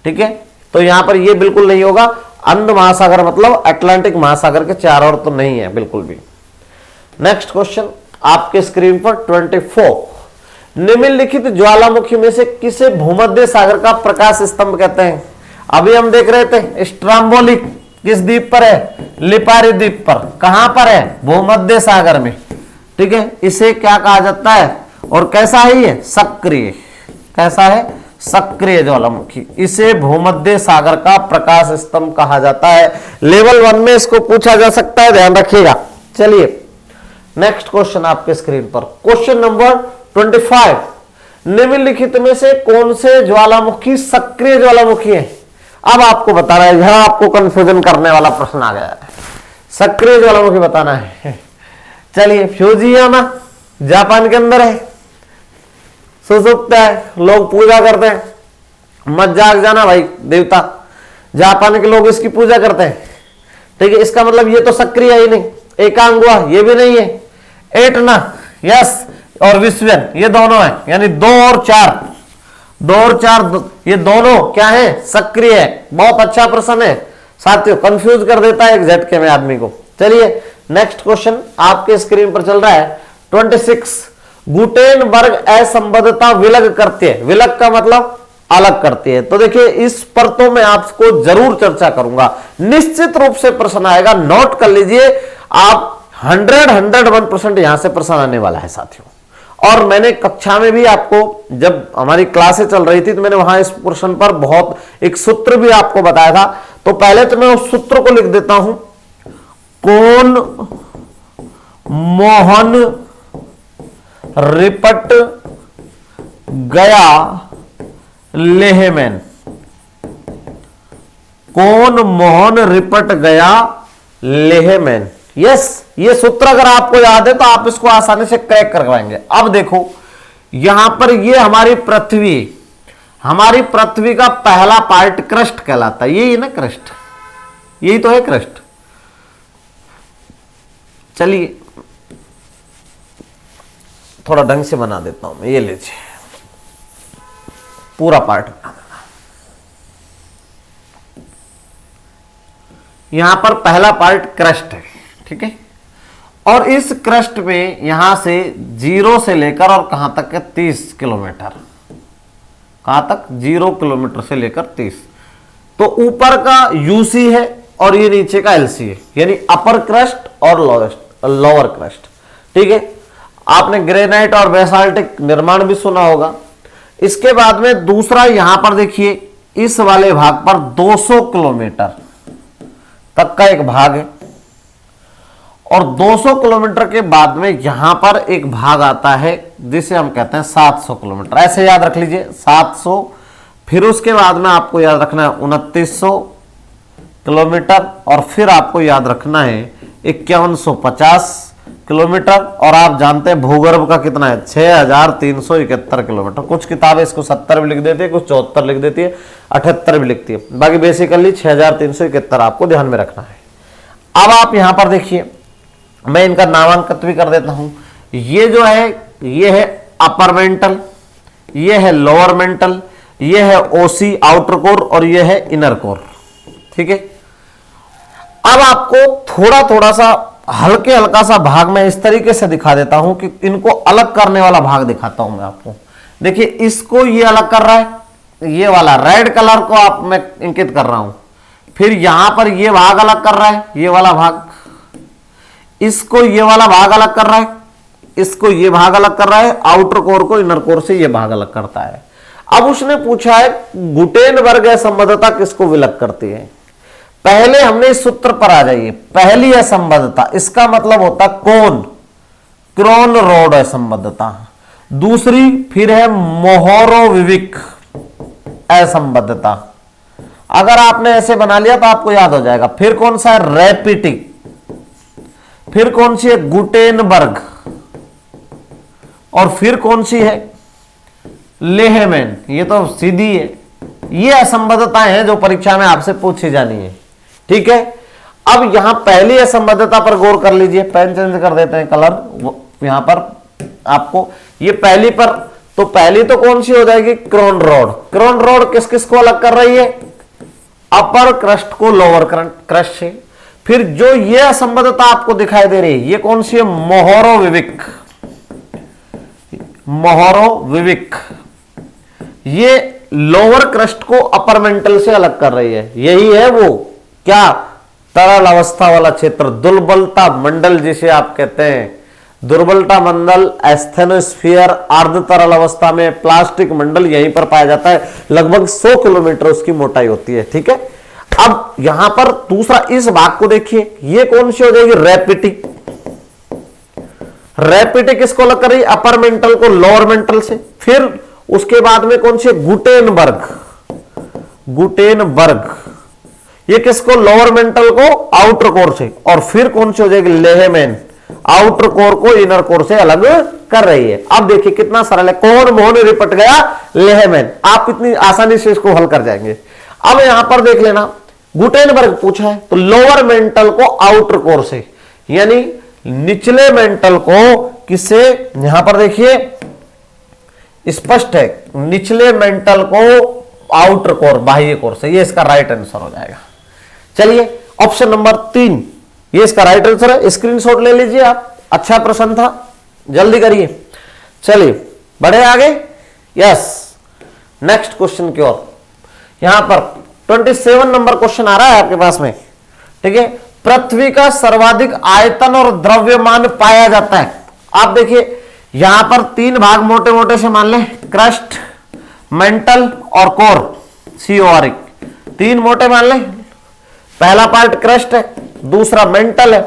Speaker 1: ठीक है, तो यहां पर ये बिल्कुल नहीं होगा। अंध महासागर मतलब अटलांटिक महासागर के चारों ओर तो नहीं है बिल्कुल भी। नेक्स्ट क्वेश्चन आपके स्क्रीन पर 24। निम्नलिखित ज्वालामुखी में से किसे भूमध्य सागर का प्रकाश स्तंभ कहते हैं? अभी हम देख रहे थे स्ट्राम्बोली किस द्वीप पर है? लिपारी द्वीप पर। कहां पर है? भूमध्य सागर में। ठीक है, इसे क्या कहा जाता है और कैसा है ये? सक्रिय। कैसा है? सक्रिय ज्वालामुखी। इसे भूमध्य सागर का प्रकाश स्तंभ कहा जाता है। लेवल 1 में इसको पूछा जा सकता है, ध्यान रखिएगा। चलिए नेक्स्ट क्वेश्चन आपके स्क्रीन पर, क्वेश्चन नंबर 25। निम्नलिखित में से कौन से ज्वालामुखी सक्रिय ज्वालामुखी है? अब आपको बता रहा है, यहां आपको कंफ्यूजन करने वाला प्रश्न आ गया है। सक्रिय ज्वालामुखी बताना है। चलिए, फ्यूजियामा जापान के अंदर है, सुसुप्त है, लोग पूजा करते हैं। मत जाग जाना भाई, देवता जापान के लोग इसकी पूजा करते हैं। ठीक है, इसका मतलब ये तो सक्रिय ही नहीं। एकांगुआ ये भी नहीं है। एटना यस, और विस्वेन ये दोनों है, यानी 2 और 4, 2 और 4 ये दोनों क्या है? सक्रिय है। बहुत अच्छा प्रश्न है साथियों, कंफ्यूज कर देता है एक झटके में आदमी को। चलिए नेक्स्ट क्वेश्चन आपके स्क्रीन पर चल रहा है 26। गुटेनबर्ग असंबद्धता विलग करती है। विलग का मतलब अलग करती है। तो देखिए इस पर तो मैं आपको जरूर चर्चा करूंगा, निश्चित रूप से प्रश्न आएगा, नोट कर लीजिए आप। 101% यहां से प्रश्न आने वाला है साथियों। और मैंने कक्षा में भी आपको, जब हमारी क्लासें चल रही थी, तो मैंने वहां इस प्रश्न पर बहुत एक सूत्र भी आपको बताया था। तो पहले तो मैं उस सूत्र को लिख देता हूं, कौन मोहन रिपट गया लेहमैन। कौन मोहन रिपट गया लेहमैन। यस, ये सूत्र अगर आपको याद है तो आप इसको आसानी से क्रैक कर पाएंगे। अब देखो यहां पर ये हमारी पृथ्वी का पहला पार्ट क्रस्ट कहलाता है। यही ना क्रस्ट, यही तो है क्रस्ट। चलिए थोड़ा ढंग से बना देता हूं मैं, ये लीजिए पूरा पार्ट। यहां पर पहला पार्ट क्रस्ट है, ठीक है, और इस क्रस्ट में यहां से 0 से लेकर और कहां तक है? 30 किलोमीटर। कहां तक? 0 किलोमीटर से लेकर 30। तो ऊपर का यूसी है और ये नीचे का एलसी है, यानी अपर क्रस्ट और लोअर क्रस्ट। ठीक है, आपने ग्रेनाइट और बेसाल्टिक निर्माण भी सुना होगा। इसके बाद में दूसरा यहां पर देखिए, इस वाले भाग पर 200 किलोमीटर तक का एक भाग है, और 200 किलोमीटर के बाद में यहां पर एक भाग आता है जिसे हम कहते हैं 700 किलोमीटर। ऐसे याद रख लीजिए 700। फिर उसके बाद में आपको याद रखना है 2900 किलोमीटर, और फिर आपको याद रखना है 5150 किलोमीटर। और आप जानते हैं भूगर्भ का कितना है? 6371 किलोमीटर। कुछ किताबें इसको 70 भी लिख देती है, कुछ 74 लिख देती है, 78 भी लिखती है। बाकी बेसिकली 6371 आपको ध्यान में रखना है। अब आप यहां पर देखिए, मैं इनका नामांकित भी कर देता हूं। ये जो है, ये है अपर मेंटल, ये है लोअर मेंटल, ये है ओसी आउटर कोर और ये है इनर कोर। ठीक है, अब आपको थोड़ा थोड़ा सा हल्का सा भाग मैं इस तरीके से दिखा देता हूं कि इनको अलग करने वाला भाग दिखाता हूं मैं आपको। देखिए, इसको ये अलग कर रहा है, ये वाला रेड कलर को आप मैं इंकित कर रहा हूं। फिर यहां पर ये भाग अलग कर रहा है, ये वाला भाग, इसको ये वाला भाग अलग कर रहा है, इसको ये भाग अलग कर रहा है, आउटर कोर को इनर कोर से ये भाग अलग करता है। अब उसने पूछा है गुटेनबर्ग असंबद्धता किसको विलग करती है। पहले हमने इस सूत्र पर आ जाइए, पहली असंबद्धता इसका मतलब होता कौन, क्रोन रोड असंबद्धता। दूसरी फिर है मोहोरोविविक असंबद्धता। अगर आपने ऐसे बना लिया तो आपको याद हो जाएगा। फिर कौन सा है, रैपिटिक। फिर कौन सी है, गुटेनबर्ग। और फिर कौन सी है, लेहमैन। ये तो सीधी है। ये असंबद्धताएं हैं जो परीक्षा में आपसे पूछी जानी है। ठीक है, अब यहां पहली असंबद्धता पर गौर कर लीजिए। पेन चेंज कर देते हैं कलर, यहां पर आपको ये पहली पर, तो पहली तो कौन सी हो जाएगी, क्रोन रोड। क्रोन रोड किस किस को अलग कर रही है, अपर क्रस्ट को लोअर क्रस्ट से। फिर जो ये असंबद्धता आपको दिखाई दे रही है, ये कौन सी है, मोहोरोविविक। मोहोरोविविक ये लोअर क्रस्ट को अपर मेंटल से अलग कर रही है। यही है वो क्या, तरल अवस्था वाला क्षेत्र, दुर्बलता मंडल जिसे आप कहते हैं। दुर्बलता मंडल, एस्थेनोस्फीयर, अर्ध तरल अवस्था में प्लास्टिक मंडल यहीं पर पाया जाता है। लगभग 100 किलोमीटर उसकी मोटाई होती है। ठीक है, अब यहां पर दूसरा इस भाग को देखिए, ये कौन सी हो जाएगी, रैपिटिक। रैपिटिक इसको अलग कर रही है, अपर मेंटल को लोअर मेंटल से। फिर उसके बाद में कौन सी, गुटेनबर्ग। गुटेनबर्ग ये किसको, लोअर मेंटल को आउटर कोर से। और फिर कौन सी हो जाएगी, लेहमैन, आउटर कोर को इनर कोर से अलग कर रही है। अब देखिए कितना सरल है, कौन मोहन रिपट गया, लेहमैन। आप इतनी आसानी से इसको हल कर जाएंगे। अब यहां पर देख लेना, गुटेनबर्ग पूछा है तो लोअर मेंटल को आउटर कोर से, यानी निचले मेंटल को किससे, यहां पर देखिए स्पष्ट है, निचले मेंटल को आउटर कोर, बाह्य कोर से। ये इसका राइट आंसर हो जाएगा। चलिए ऑप्शन नंबर 3 ये इसका राइट आंसर है। स्क्रीनशॉट ले लीजिए आप, अच्छा प्रश्न था, जल्दी करिए। चलिए बढ़े आगे। यस, नेक्स्ट क्वेश्चन की ओर। यहां पर 27 नंबर क्वेश्चन आ रहा है आपके पास में। ठीक है, पृथ्वी का सर्वाधिक आयतन और द्रव्यमान पाया जाता है। आप देखिए यहां पर 3 भाग मोटे मोटे से मान लें, क्रस्ट, मेंटल और कोर, CORIC। 3 मोटे मान लें। पहला पार्ट क्रस्ट है, दूसरा मेंटल है,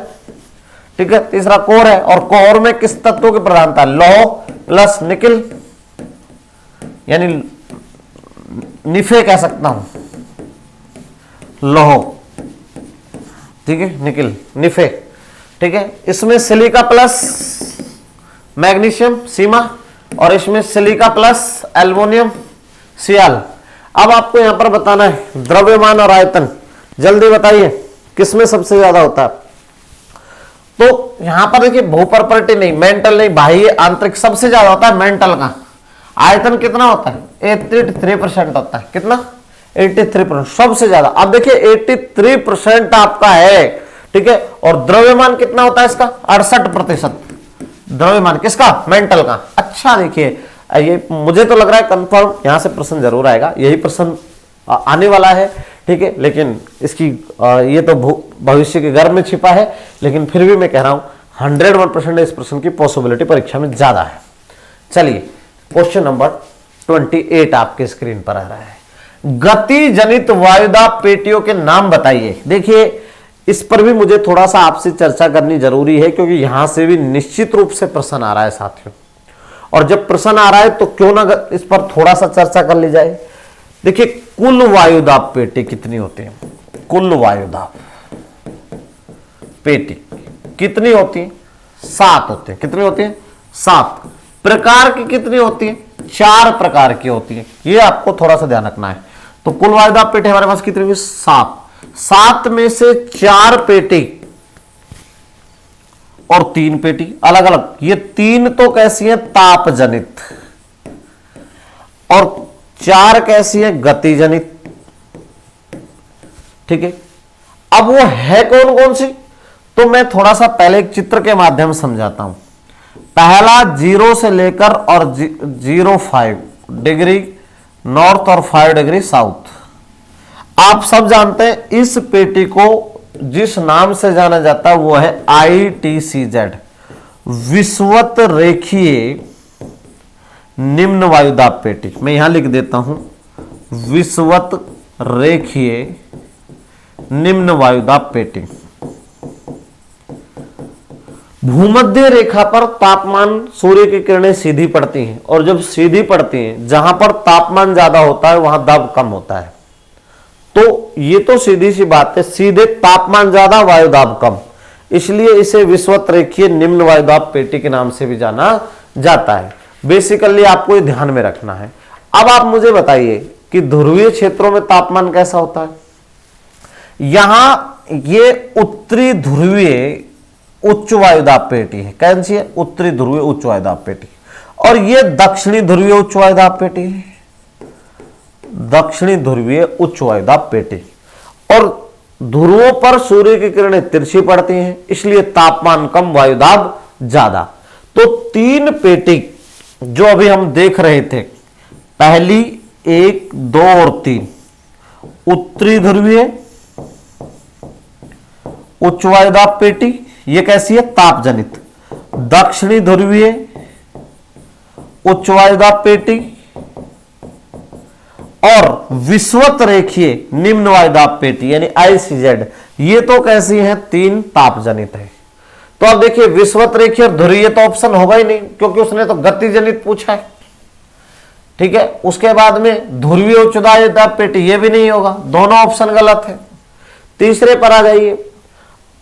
Speaker 1: ठीक है, तीसरा कोर है। और कोर में किस तत्वों की प्रधानता, लौह प्लस निकिल, यानी निफे कह सकता हूं, लौह, ठीक है, निकिल, निफे। ठीक है, इसमें सिलिका प्लस मैग्नीशियम, सीमा, और इसमें सिलिका प्लस एल्युमिनियम, सियाल। अब आपको यहां पर बताना है द्रव्यमान और आयतन, जल्दी बताइए किसमें सबसे ज्यादा होता है। तो यहां पर देखिए भूप्रॉपर्टी नहीं, मेंटल नहीं, बाह्य आंतरिक सबसे ज्यादा होता है मेंटल का। आयतन कितना होता है, 83% होता है। कितना, 83%, सबसे ज्यादा। अब देखिए 83% आपका है, ठीक है। और द्रव्यमान कितना होता है इसका, 68% द्रव्यमान किसका, मेंटल का। अच्छा देखिए, ये मुझे तो लग रहा है कंफर्म यहां से प्रश्न जरूर आएगा, यही प्रश्न आने वाला है, ठीक है। लेकिन इसकी ये तो भविष्य के गर्भ में छिपा है, लेकिन फिर भी मैं कह रहा हूं 101% इस प्रश्न की पॉसिबिलिटी परीक्षा में ज्यादा है। चलिए क्वेश्चन नंबर 28 आपके स्क्रीन पर आ रहा है। गति जनित वायुदाब पेटियों के नाम बताइए। देखिए इस पर भी मुझे थोड़ा सा आपसे चर्चा करनी जरूरी है, क्योंकि यहां से भी निश्चित रूप से प्रश्न आ रहा है साथियों। और जब प्रश्न आ रहा है तो क्यों ना इस पर थोड़ा सा चर्चा कर ली जाए। देखिए कुल वायुदाब पेटी कितनी होती है, कुल वायुदाब पेटी कितनी होती है, 7 होती है। कितनी होती है, 7। प्रकार की कितनी होती है, 4 प्रकार की होती है। ये आपको थोड़ा सा ध्यान रखना है। तो कुल वायुदाब पेटी हमारे पास कितनी हुई, 7। 7 में से 4 पेटी और 3 पेटी अलग अलग। ये 3 तो कैसी है, ताप जनित, और 4 कैसी है, गतिजनित। ठीक है, अब वो है कौन कौन सी, तो मैं थोड़ा सा पहले एक चित्र के माध्यम से समझाता हूं। पहला 0 से लेकर और 0.5 डिग्री नॉर्थ और 5 डिग्री साउथ। आप सब जानते हैं इस पेटी को जिस नाम से जाना जाता है वो है ITCZ, विषुवत रेखीय निम्न वायुदाब पेटी। मैं यहां लिख देता हूं, विषुवत रेखीय निम्न वायुदाब पेटी। भूमध्य रेखा पर तापमान, सूर्य की किरणें सीधी पड़ती हैं, और जब सीधी पड़ती हैं जहां पर तापमान ज्यादा होता है वहां दाब कम होता है। तो ये तो सीधी सी बात है, सीधे तापमान ज्यादा वायुदाब कम, इसलिए इसे विषुवत रेखीय निम्न वायुदाब पेटी के नाम से भी जाना जाता है। बेसिकली आपको ये ध्यान में रखना है। अब आप मुझे बताइए कि ध्रुवीय क्षेत्रों में तापमान कैसा होता है। यहां ये उत्तरी ध्रुवीय उच्च वायुदाब पेटी है। कौन सी है, उत्तरी ध्रुवीय उच्च वायुदाब पेटी, और ये दक्षिणी ध्रुवीय उच्च वायुदाब पेटी है, दक्षिणी ध्रुवीय उच्च वायुदाब पेटी। और ध्रुवों पर सूर्य की किरणें तिरछी पड़ती हैं, इसलिए तापमान कम वायुदाब ज्यादा। तो 3 पेटी जो अभी हम देख रहे थे, पहली 1, 2 और 3, उत्तरी ध्रुवीय उच्च वायुदाब पेटी, ये कैसी है, तापजनित। दक्षिणी ध्रुवीय उच्च वायुदाब पेटी और विषुवत रेखीय निम्न वायुदाब पेटी यानी ICZ, ये तो कैसी है, 3 तापजनित है। तो अब देखिए विषुवत रेखीय और ध्रुवीय तो ऑप्शन होगा ही नहीं, क्योंकि उसने तो गतिजनित पूछा है। ठीक है, उसके बाद में ध्रुवीय उच्च वायुदाब पेटी, ये भी नहीं होगा, दोनों ऑप्शन गलत है। तीसरे पर आ जाइए।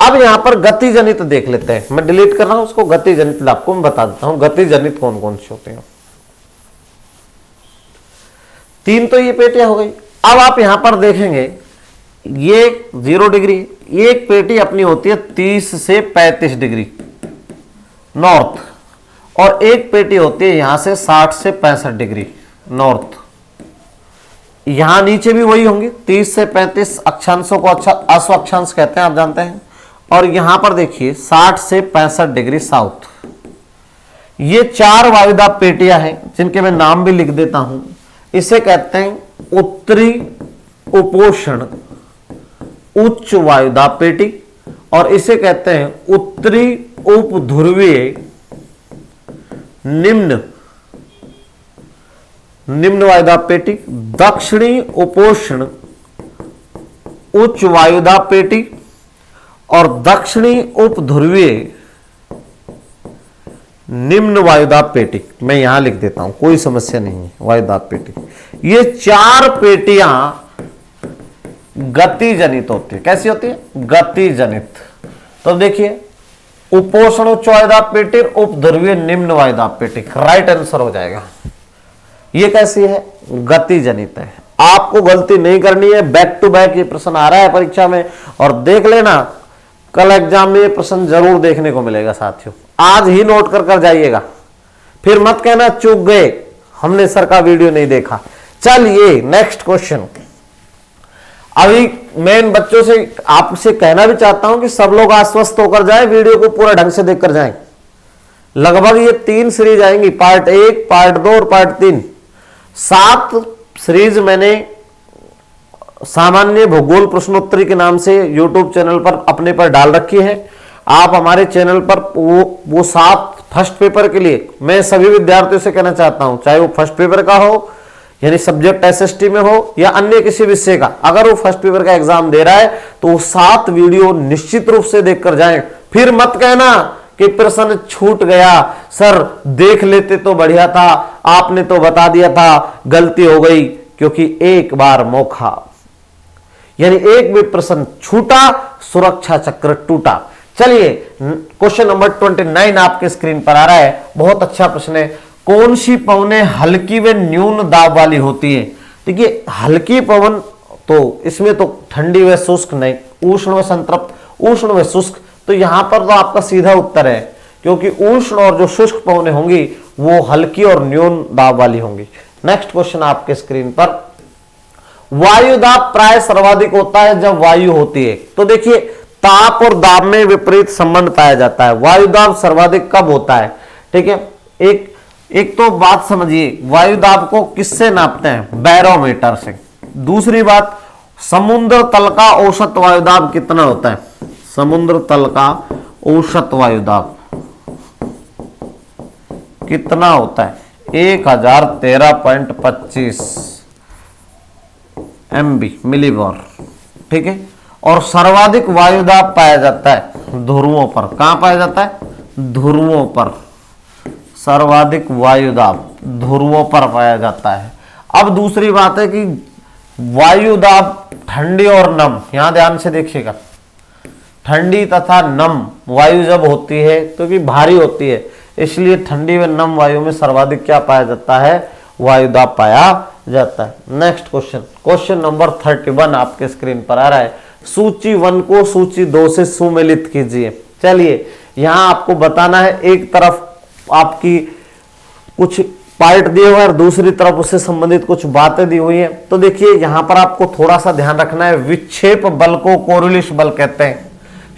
Speaker 1: अब यहां पर गतिजनित देख लेते हैं, मैं डिलीट कर रहा हूं उसको, गतिजनित आपको मैं बता देता हूं गतिजनित कौन कौन से होते हैं। 3 तो ये पेटियां हो गई। अब आप यहां पर देखेंगे ये 0 डिग्री, एक पेटी अपनी होती है 30 से 35 डिग्री नॉर्थ, और एक पेटी होती है यहां से 60 से 65 डिग्री नॉर्थ। यहां नीचे भी वही होंगी, 30 से 35 अक्षांशों को अश्व अक्षांश कहते हैं, आप जानते हैं। और यहां पर देखिए 60 से 65 डिग्री साउथ। ये 4 वायुदाब पेटियां हैं जिनके मैं नाम भी लिख देता हूं। इसे कहते हैं उत्तरी उपोष्ण उच्च वायुदाब पेटी, और इसे कहते हैं उत्तरी उपध्रुवीय निम्न वायुदाब पेटी, दक्षिणी उपोष्ण उच्च वायुदाब पेटी और दक्षिणी उपध्रुवीय निम्न वायुदाब पेटी। मैं यहां लिख देता हूं, कोई समस्या नहीं है। वायुदाब पेटी, ये 4 पेटियां गतिजनित होती है। कैसी होती है, गतिजनित। तो देखिए उपोष्ण उच्च वायुदाब पेटी, उपध्रुवीय निम्न वायुदाब पेटी, राइट आंसर हो जाएगा। ये कैसी है, गतिजनित है। आपको गलती नहीं करनी है, बैक टू बैक ये प्रश्न आ रहा है परीक्षा में, और देख लेना कल एग्जाम में ये प्रश्न जरूर देखने को मिलेगा साथियों। आज ही नोट कर जाइएगा, फिर मत कहना चूक गए, हमने सर का वीडियो नहीं देखा। चलिए नेक्स्ट क्वेश्चन। अभी मैं इन बच्चों से आपसे कहना भी चाहता हूं कि सब लोग आश्वस्त होकर जाएं, वीडियो को पूरा ढंग से देखकर जाएं। लगभग ये 3 सीरीज आएंगी, पार्ट 1, पार्ट 2 और पार्ट 3। 7 सीरीज मैंने सामान्य भूगोल प्रश्नोत्तरी के नाम से YouTube चैनल पर अपने पर डाल रखी है। आप हमारे चैनल पर वो 7 फर्स्ट पेपर के लिए मैं सभी विद्यार्थियों से कहना चाहता हूं, चाहे वो फर्स्ट पेपर का हो यानी सब्जेक्ट SST में हो या अन्य किसी विषय का, अगर वो फर्स्ट पेपर का एग्जाम दे रहा है तो वो 7 वीडियो निश्चित रूप से देखकर जाएं। फिर मत कहना कि प्रश्न छूट गया, सर देख लेते तो बढ़िया था, आपने तो बता दिया था, गलती हो गई। क्योंकि एक बार मौका यानी एक भी प्रश्न छूटा, सुरक्षा चक्र टूटा। चलिए क्वेश्चन नंबर 29 आपके स्क्रीन पर आ रहा है। बहुत अच्छा प्रश्न है। कौन सी पवनें हल्की व न्यून दाब वाली होती है? देखिए हल्की पवन तो इसमें तो ठंडी व शुष्क नहीं, उष्ण व संतृप्त, उष्ण व शुष्क। तो यहां पर तो आपका सीधा उत्तर है, क्योंकि उष्ण और जो शुष्क पवनें होंगी वो हल्की और न्यून दाब वाली होंगी। नेक्स्ट क्वेश्चन आपके स्क्रीन पर, वायु दाब प्राय सर्वाधिक होता है जब वायु होती है। तो देखिए ताप और दाब में विपरीत संबंध पाया जाता है। वायु दाब सर्वाधिक कब होता है? ठीक है, एक तो बात समझिए, वायु दाब को किससे नापते हैं? बैरोमीटर से। दूसरी बात, समुद्र तल का औसत वायु दाब कितना होता है? समुद्र तल का औसत वायु दाब कितना होता है? 1013.25 MB मिलीबार। ठीक है, और सर्वाधिक वायु दाब पाया जाता है ध्रुवों पर। कहां पाया जाता है? ध्रुवों पर। सर्वाधिक वायु दाब ध्रुवों पर पाया जाता है। अब दूसरी बात है कि वायु दाब ठंडी और नम, यहां ध्यान से देखिएगा, ठंडी तथा नम वायु जब होती है तो भी भारी होती है, इसलिए ठंडी व नम वायु में सर्वाधिक क्या पाया जाता है? वायु दाब पाया जाता है। नेक्स्ट क्वेश्चन, क्वेश्चन नंबर 31 आपके स्क्रीन पर आ रहा है। सूची 1 को सूची 2 से सुमेलित कीजिए। चलिए यहां आपको बताना है, एक तरफ आपकी कुछ पार्ट दिए हुए और दूसरी तरफ उससे संबंधित कुछ बातें दी हुई है। तो देखिए यहां पर आपको थोड़ा सा ध्यान रखना है, विक्षेप बल को कोरिलिश बल कहते हैं।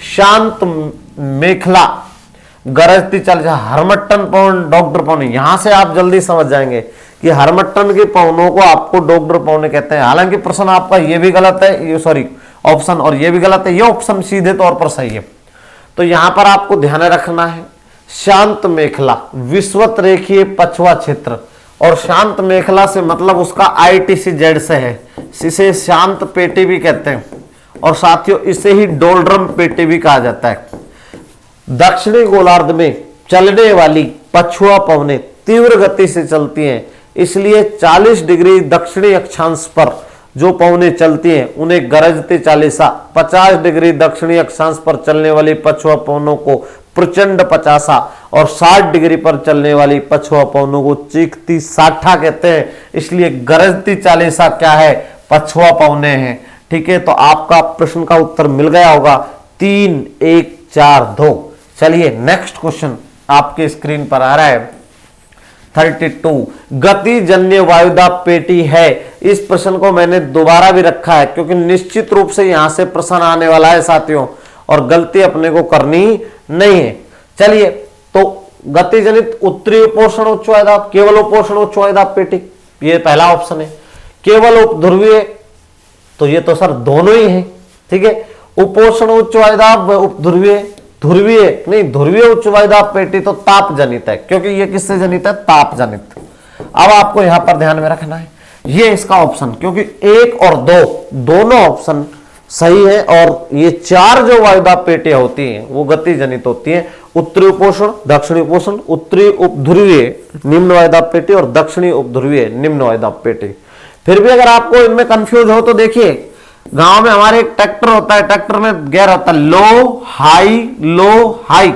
Speaker 1: शांत मेखला गरजती चल, हरमट्टन पवन डॉक्टर पवन, यहां से आप जल्दी समझ जाएंगे कि हरमट्टन के पवनों को आपको डॉक्टर पवन कहते हैं। हालांकि प्रश्न आपका ये भी गलत है, ये सॉरी ऑप्शन, और ये भी गलत है, ये ऑप्शन सीधे तौर पर सही है। तो यहां पर आपको ध्यान रखना है, शांत मेखला विषुवत रेखीय पछुआ क्षेत्र, और शांत मेखला से मतलब उसका ITCZ से है, इसे शांत पेटी भी कहते हैं, और साथियों इसे ही डोलड्रम पेटी भी कहा जाता है। दक्षिणी गोलार्ध में चलने वाली पछुआ पवनें तीव्र गति से चलती हैं, इसलिए 40 डिग्री दक्षिणी अक्षांश पर जो पवनें चलती हैं उन्हें गरजते चालीसा, 50 डिग्री दक्षिणी अक्षांश पर चलने वाली पछुआ पवनों को प्रचंड पचासा, और 60 डिग्री पर चलने वाली पछुआ पवनों को चीखती साठा कहते हैं। इसलिए गरजती चालीसा क्या है? पछुआ पवनें हैं। ठीक है, तो आपका प्रश्न का उत्तर मिल गया होगा 3, 1, 4, 2। चलिए नेक्स्ट क्वेश्चन आपके स्क्रीन पर आ रहा है 32, गति जन्य वायुदाब पेटी है। इस प्रश्न को मैंने दोबारा भी रखा है क्योंकि निश्चित रूप से यहां से प्रश्न आने वाला है साथियों, और गलती अपने को करनी नहीं है। चलिए, तो गति जनित उत्तरी उपोष्ण उच्च वायुदाब, केवल उपोष्ण उच्च वायुदाब पेटी, ये पहला ऑप्शन है। केवल उपध्रुवीय, तो ये तो सर दोनों ही है। ठीक है, उपोष्ण उच्च वायुदाब, उपध्रुवीय, ध्रुवीय नहीं, ध्रुवीय उच्च वायुदाब पेटी तो ताप जनित है, क्योंकि ये किससे जनित है? ताप जनित। अब आपको यहां पर ध्यान में रखना है, ये इसका ऑप्शन, क्योंकि 1 और 2 दोनों ऑप्शन सही है, और ये 4 जो वायुदाब पेटियां होती हैं वो गति जनित होती हैं। उत्तरी उपोष्ण, दक्षिणी उपोष्ण, उत्तरी उपध्रुवीय निम्न वायुदाब पेटी और दक्षिणी उपध्रुवीय निम्न वायुदाब पेटी। फिर भी अगर आपको इनमें कंफ्यूज हो तो देखिए, गांव में हमारे एक ट्रैक्टर होता है, ट्रैक्टर में गियर होता है, लो हाई लो हाई,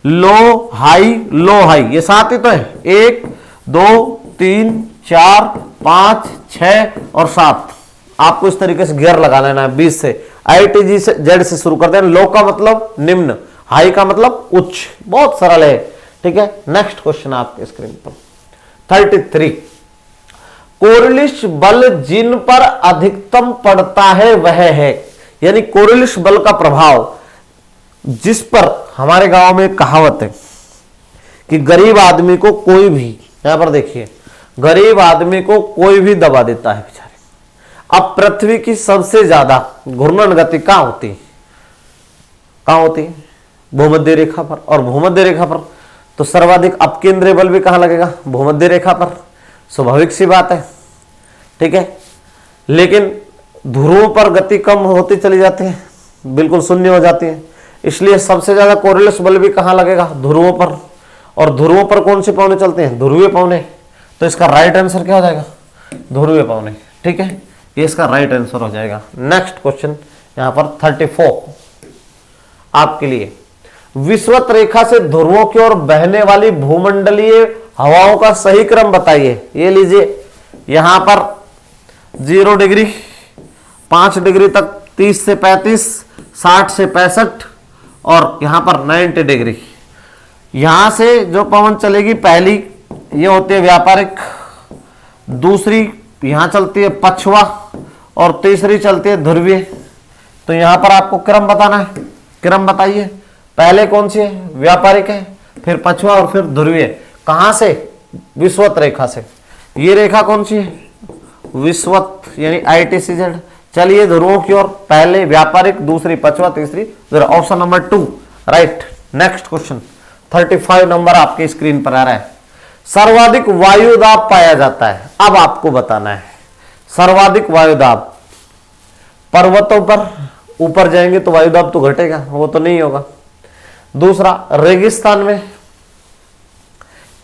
Speaker 1: लो हाई लो हाई, ये 7 ही तो है। 1, 2, 3, 4, 5, 6 और 7। आपको इस तरीके से गियर लगा लेना है 20 से, ITCZ से शुरू कर देना। लो का मतलब निम्न, हाई का मतलब उच्च, बहुत सरल है। ठीक है, नेक्स्ट क्वेश्चन आपके स्क्रीन पर 33, कोरिलिश बल जिन पर अधिकतम पड़ता है वह है, यानी कोरिलिश बल का प्रभाव जिस पर, हमारे गांव में एक कहावत है कि गरीब आदमी को कोई भी, यहां पर देखिए, गरीब आदमी को कोई भी दबा देता है बेचारे। अब पृथ्वी की सबसे ज्यादा घूर्णन गति कहां होती है? कहां होती है? भूमध्य रेखा पर, और भूमध्य रेखा पर तो सर्वाधिक अपकेंद्रीय बल भी कहां लगेगा? भूमध्य रेखा पर। स्वाभाविक सी बात है। ठीक है, लेकिन ध्रुवों पर गति कम होती चली जाती है, बिल्कुल शून्य हो जाती है, इसलिए सबसे ज्यादा कोरिलिश बल भी कहां लगेगा? ध्रुवों पर। और ध्रुवों पर कौन सी पवनें चलते हैं? ध्रुवीय पवनें। तो इसका राइट आंसर क्या हो जाएगा? ध्रुवीय पवनें। ठीक है, ये इसका राइट आंसर हो जाएगा। नेक्स्ट क्वेश्चन यहां पर 34 आपके लिए, विषुवत रेखा से ध्रुवों की ओर बहने वाली भूमंडलीय हवाओं का सही क्रम बताइए। ये लीजिए, यहां पर 0 डिग्री, 5 डिग्री तक 30 से 35, 60 से 65, और यहां पर 90 डिग्री। यहां से जो पवन चलेगी पहली, ये होती है व्यापारिक, दूसरी यहां चलती है पछवा और तीसरी चलती है ध्रुवीय। तो यहां पर आपको क्रम बताना है, क्रम बताइए। पहले कौन सी है? व्यापारिक है, फिर पछवा और फिर ध्रुवीय। कहां से? विषुवत रेखा से। ये रेखा कौन सी है? विषुवत यानी ITCZ। चलिए ध्रुवों की ओर, पहले व्यापारिक, दूसरी पछवा, तीसरी ध्रुव। Option number 2 right. Next question 35 number आपके स्क्रीन पर आ रहा है। सर्वाधिक वायुदाब पाया जाता है। अब आपको बताना है सर्वाधिक वायुदाब। पर्वतों पर ऊपर जाएंगे तो वायुदाब तो घटेगा, वो तो नहीं होगा। दूसरा रेगिस्तान में,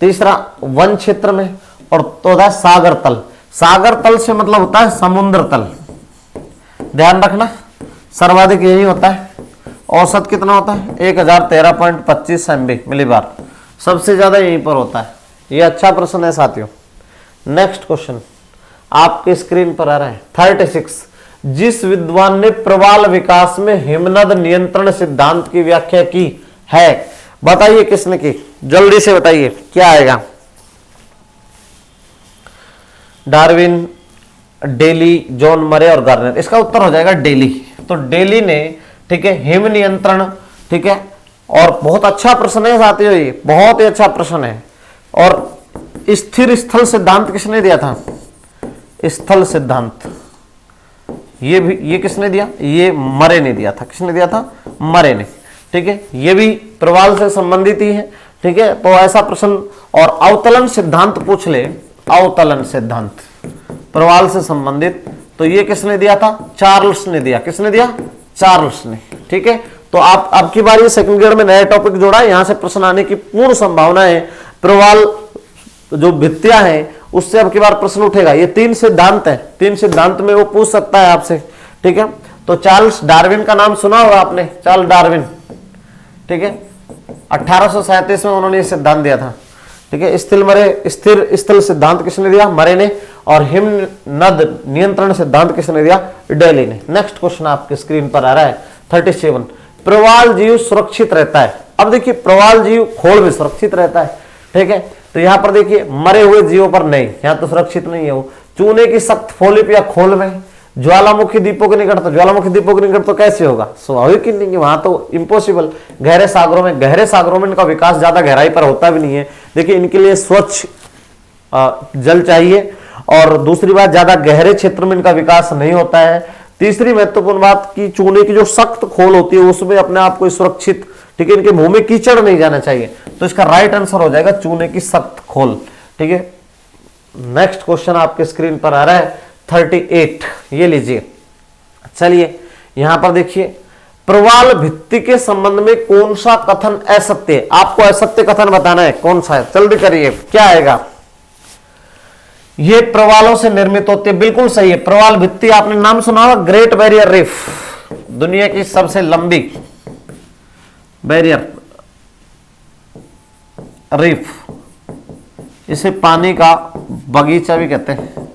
Speaker 1: तीसरा वन क्षेत्र में, और चौथा सागर तल। सागर तल से मतलब होता है समुद्र तल। ध्यान रखना सर्वाधिक यही होता है। औसत कितना होता है? 1013.25 MB मिलीबार। सबसे ज्यादा यहीं पर होता है। ये अच्छा प्रश्न है साथियों। नेक्स्ट क्वेश्चन आपके स्क्रीन पर आ रहा है 36। जिस विद्वान ने प्रवाल विकास में हिमनद नियंत्रण सिद्धांत की व्याख्या की है, बताइए किसने की? जल्दी से बताइए क्या आएगा? डार्विन, डेली, जॉन मरे और गार्नर। इसका उत्तर हो जाएगा डेली। तो डेली ने, ठीक है, हिम नियंत्रण, ठीक है, और बहुत अच्छा प्रश्न है साथियों, ये बहुत ही अच्छा प्रश्न है। और स्थिर स्थल सिद्धांत किसने दिया था? स्थल सिद्धांत ये किसने दिया? ये मरे ने दिया था। किसने दिया था? मरे ने। ठीक है, ये भी प्रवाल से संबंधित ही है। ठीक है, तो ऐसा प्रश्न। और अवतलन सिद्धांत पूछ ले, अवतलन सिद्धांत प्रवाल से संबंधित, तो ये किसने दिया था? चार्ल्स ने दिया। किसने दिया? चार्ल्स ने। ठीक है, तो आप अब की बार ये सेकंड ग्रेड में नया टॉपिक जोड़ा है, यहां से प्रश्न आने की पूर्ण संभावना है। प्रवाल जो भित्तियां हैं उससे अब की बार प्रश्न उठेगा। ये 3 सिद्धांत है, 3 सिद्धांत में वो पूछ सकता है आपसे। ठीक है, तो चार्ल्स डार्विन का नाम सुना होगा आपने, चार्ल्स डार्विन। ठीक है, 1837 में उन्होंने ये सिद्धांत दिया था। ठीक है, स्थिर स्थल सिद्धांत किसने दिया? मरे ने। और हिम नद नियंत्रण सिद्धांत किसने दिया? डेली ने। नेक्स्ट क्वेश्चन आपके स्क्रीन पर आ रहा है 37। प्रवाल जीव सुरक्षित रहता है। अब देखिए, प्रवाल जीव खोल में सुरक्षित रहता है। ठीक है, तो यहां पर देखिए मरे हुए जीवों पर नहीं, यहां तो सुरक्षित नहीं है वो। चूने की सख्त फोलिप या खोल में, ज्वालामुखी द्वीपों के निकट, तो ज्वालामुखी द्वीपों के निकट तो कैसे होगा? स्वाभाविक ही नहीं, वहां तो इम्पॉसिबल। गहरे सागरों में इनका विकास ज्यादा गहराई पर होता भी नहीं है। देखिए, इनके लिए स्वच्छ जल चाहिए। और दूसरी बात, ज्यादा गहरे क्षेत्र में इनका विकास नहीं होता है। तीसरी महत्वपूर्ण बात की चूने की जो सख्त खोल होती है उसमें अपने आप को सुरक्षित, ठीक है, इनके मुंह में कीचड़ नहीं जाना चाहिए। तो इसका राइट आंसर हो जाएगा चूने की सख्त खोल। ठीक है, नेक्स्ट क्वेश्चन आपके स्क्रीन पर आ रहा है 38। ये लीजिए, चलिए यहां पर देखिए, प्रवाल भित्ति के संबंध में कौन सा कथन असत्य है? आपको असत्य कथन बताना है, कौन सा है? जल्दी करिए, क्या आएगा? ये प्रवालों से निर्मित होती है, बिल्कुल सही है। प्रवाल भित्ति आपने नाम सुना होगा, ग्रेट बैरियर रीफ, दुनिया की सबसे लंबी बैरियर रीफ। इसे पानी का बगीचा भी कहते हैं,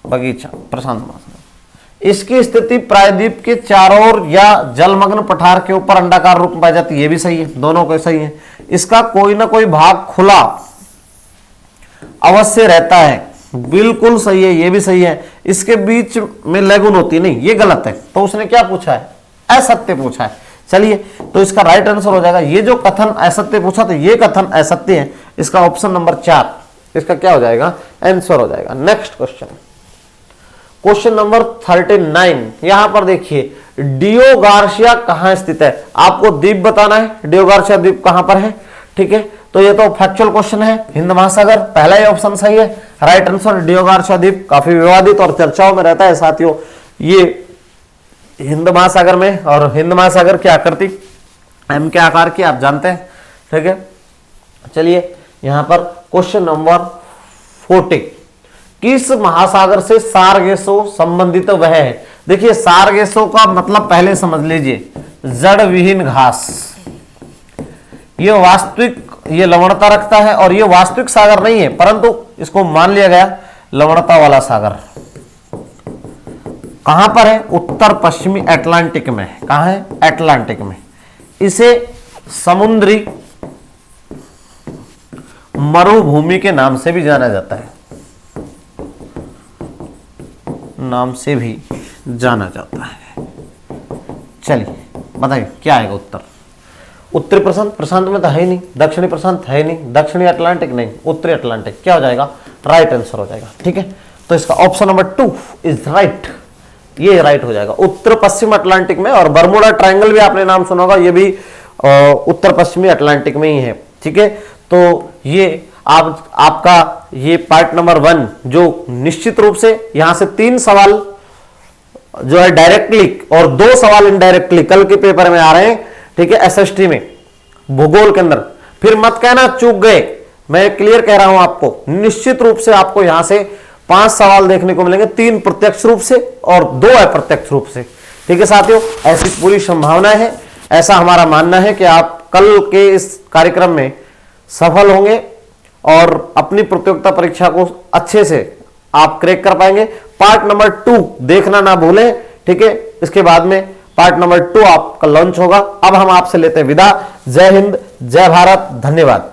Speaker 1: बगीचा, प्रशांत महासागर। इसकी स्थिति प्रायद्वीप के चारों ओर या जलमग्न पठार के ऊपर अंडाकार रूप में पाई जाती है। ये भी सही है, दोनों को सही है। इसका कोई ना कोई भाग खुला अवश्य रहता है, बिल्कुल सही है, ये भी सही है। इसके बीच में लेगुन होती है, नहीं, ये गलत है। तो उसने क्या पूछा है? असत्य पूछा है। चलिए, तो इसका राइट आंसर हो जाएगा, ये जो कथन असत्य पूछा तो ये कथन असत्य है। इसका ऑप्शन नंबर 4 इसका क्या हो जाएगा? आंसर हो जाएगा। Next question, question number 39। यहां पर देखिए, डियो गार्सिया कहां स्थित है? आपको द्वीप बताना है, डियो गार्सिया द्वीप कहां पर है। ठीक है, तो ये तो फैक्चुअल क्वेश्चन है, हिंद महासागर, पहला ही ऑप्शन सही है। राइट आंसर डियो गार्सिया द्वीप, काफी विवादित और चर्चाओं में रहता है साथियों। ये हिंद महासागर में, और हिंद महासागर की आकृति एम के आकार की आप जानते हैं। ठीक है, चलिए यहां पर क्वेश्चन नंबर 40। किस महासागर से सारगेसो संबंधित वह है? देखिए, सारगेसो का मतलब पहले समझ लीजिए, जड़ विहीन घास। ये वास्तविक, ये लवणता रखता है, और ये वास्तविक सागर नहीं है, परंतु इसको मान लिया गया लवणता वाला सागर। कहां पर है? उत्तर पश्चिमी अटलांटिक में। कहां है? अटलांटिक में। इसे समुद्री मरुभूमि के नाम से भी जाना जाता है, नाम से भी जाना जाता है। चलिए बताइए क्या आएगा उत्तर। उत्तरी प्रशांत, प्रशांत में तो है ही नहीं, दक्षिणी प्रशांत है ही नहीं, दक्षिणी अटलांटिक नहीं, उत्तरी अटलांटिक, क्या हो जाएगा, राइट आंसर हो जाएगा। ठीक है, तो इसका ऑप्शन नंबर 2 इज राइट, ये राइट हो जाएगा। उत्तर पश्चिम अटलांटिक में, और बर्मुडा ट्रायंगल भी आपने नाम सुना होगा, ये भी उत्तर पश्चिमी अटलांटिक में ही है। ठीक है, तो ये आपका ये पार्ट नंबर 1 जो निश्चित रूप से यहां से 3 सवाल जो है डायरेक्टली और 2 सवाल इनडायरेक्टली कल के पेपर में आ रहे हैं। ठीक है, एसएसटी में भूगोल के अंदर, फिर मत कहना चूक गए, मैं क्लियर कह रहा हूं आपको, निश्चित रूप से आपको यहां से 5 सवाल देखने को मिलेंगे, 3 प्रत्यक्ष रूप से और 2 अप्रत्यक्ष रूप से। ठीक है साथियों, ऐसी पूरी संभावना है, ऐसा हमारा मानना है कि आप कल के इस कार्यक्रम में सफल होंगे और अपनी प्रतियोगिता परीक्षा को अच्छे से आप क्रैक कर पाएंगे। पार्ट नंबर 2 देखना ना भूलें। ठीक है, इसके बाद में पार्ट नंबर 2 आपका लॉन्च होगा। अब हम आपसे लेते हैं विदा। जय हिंद, जय भारत, धन्यवाद।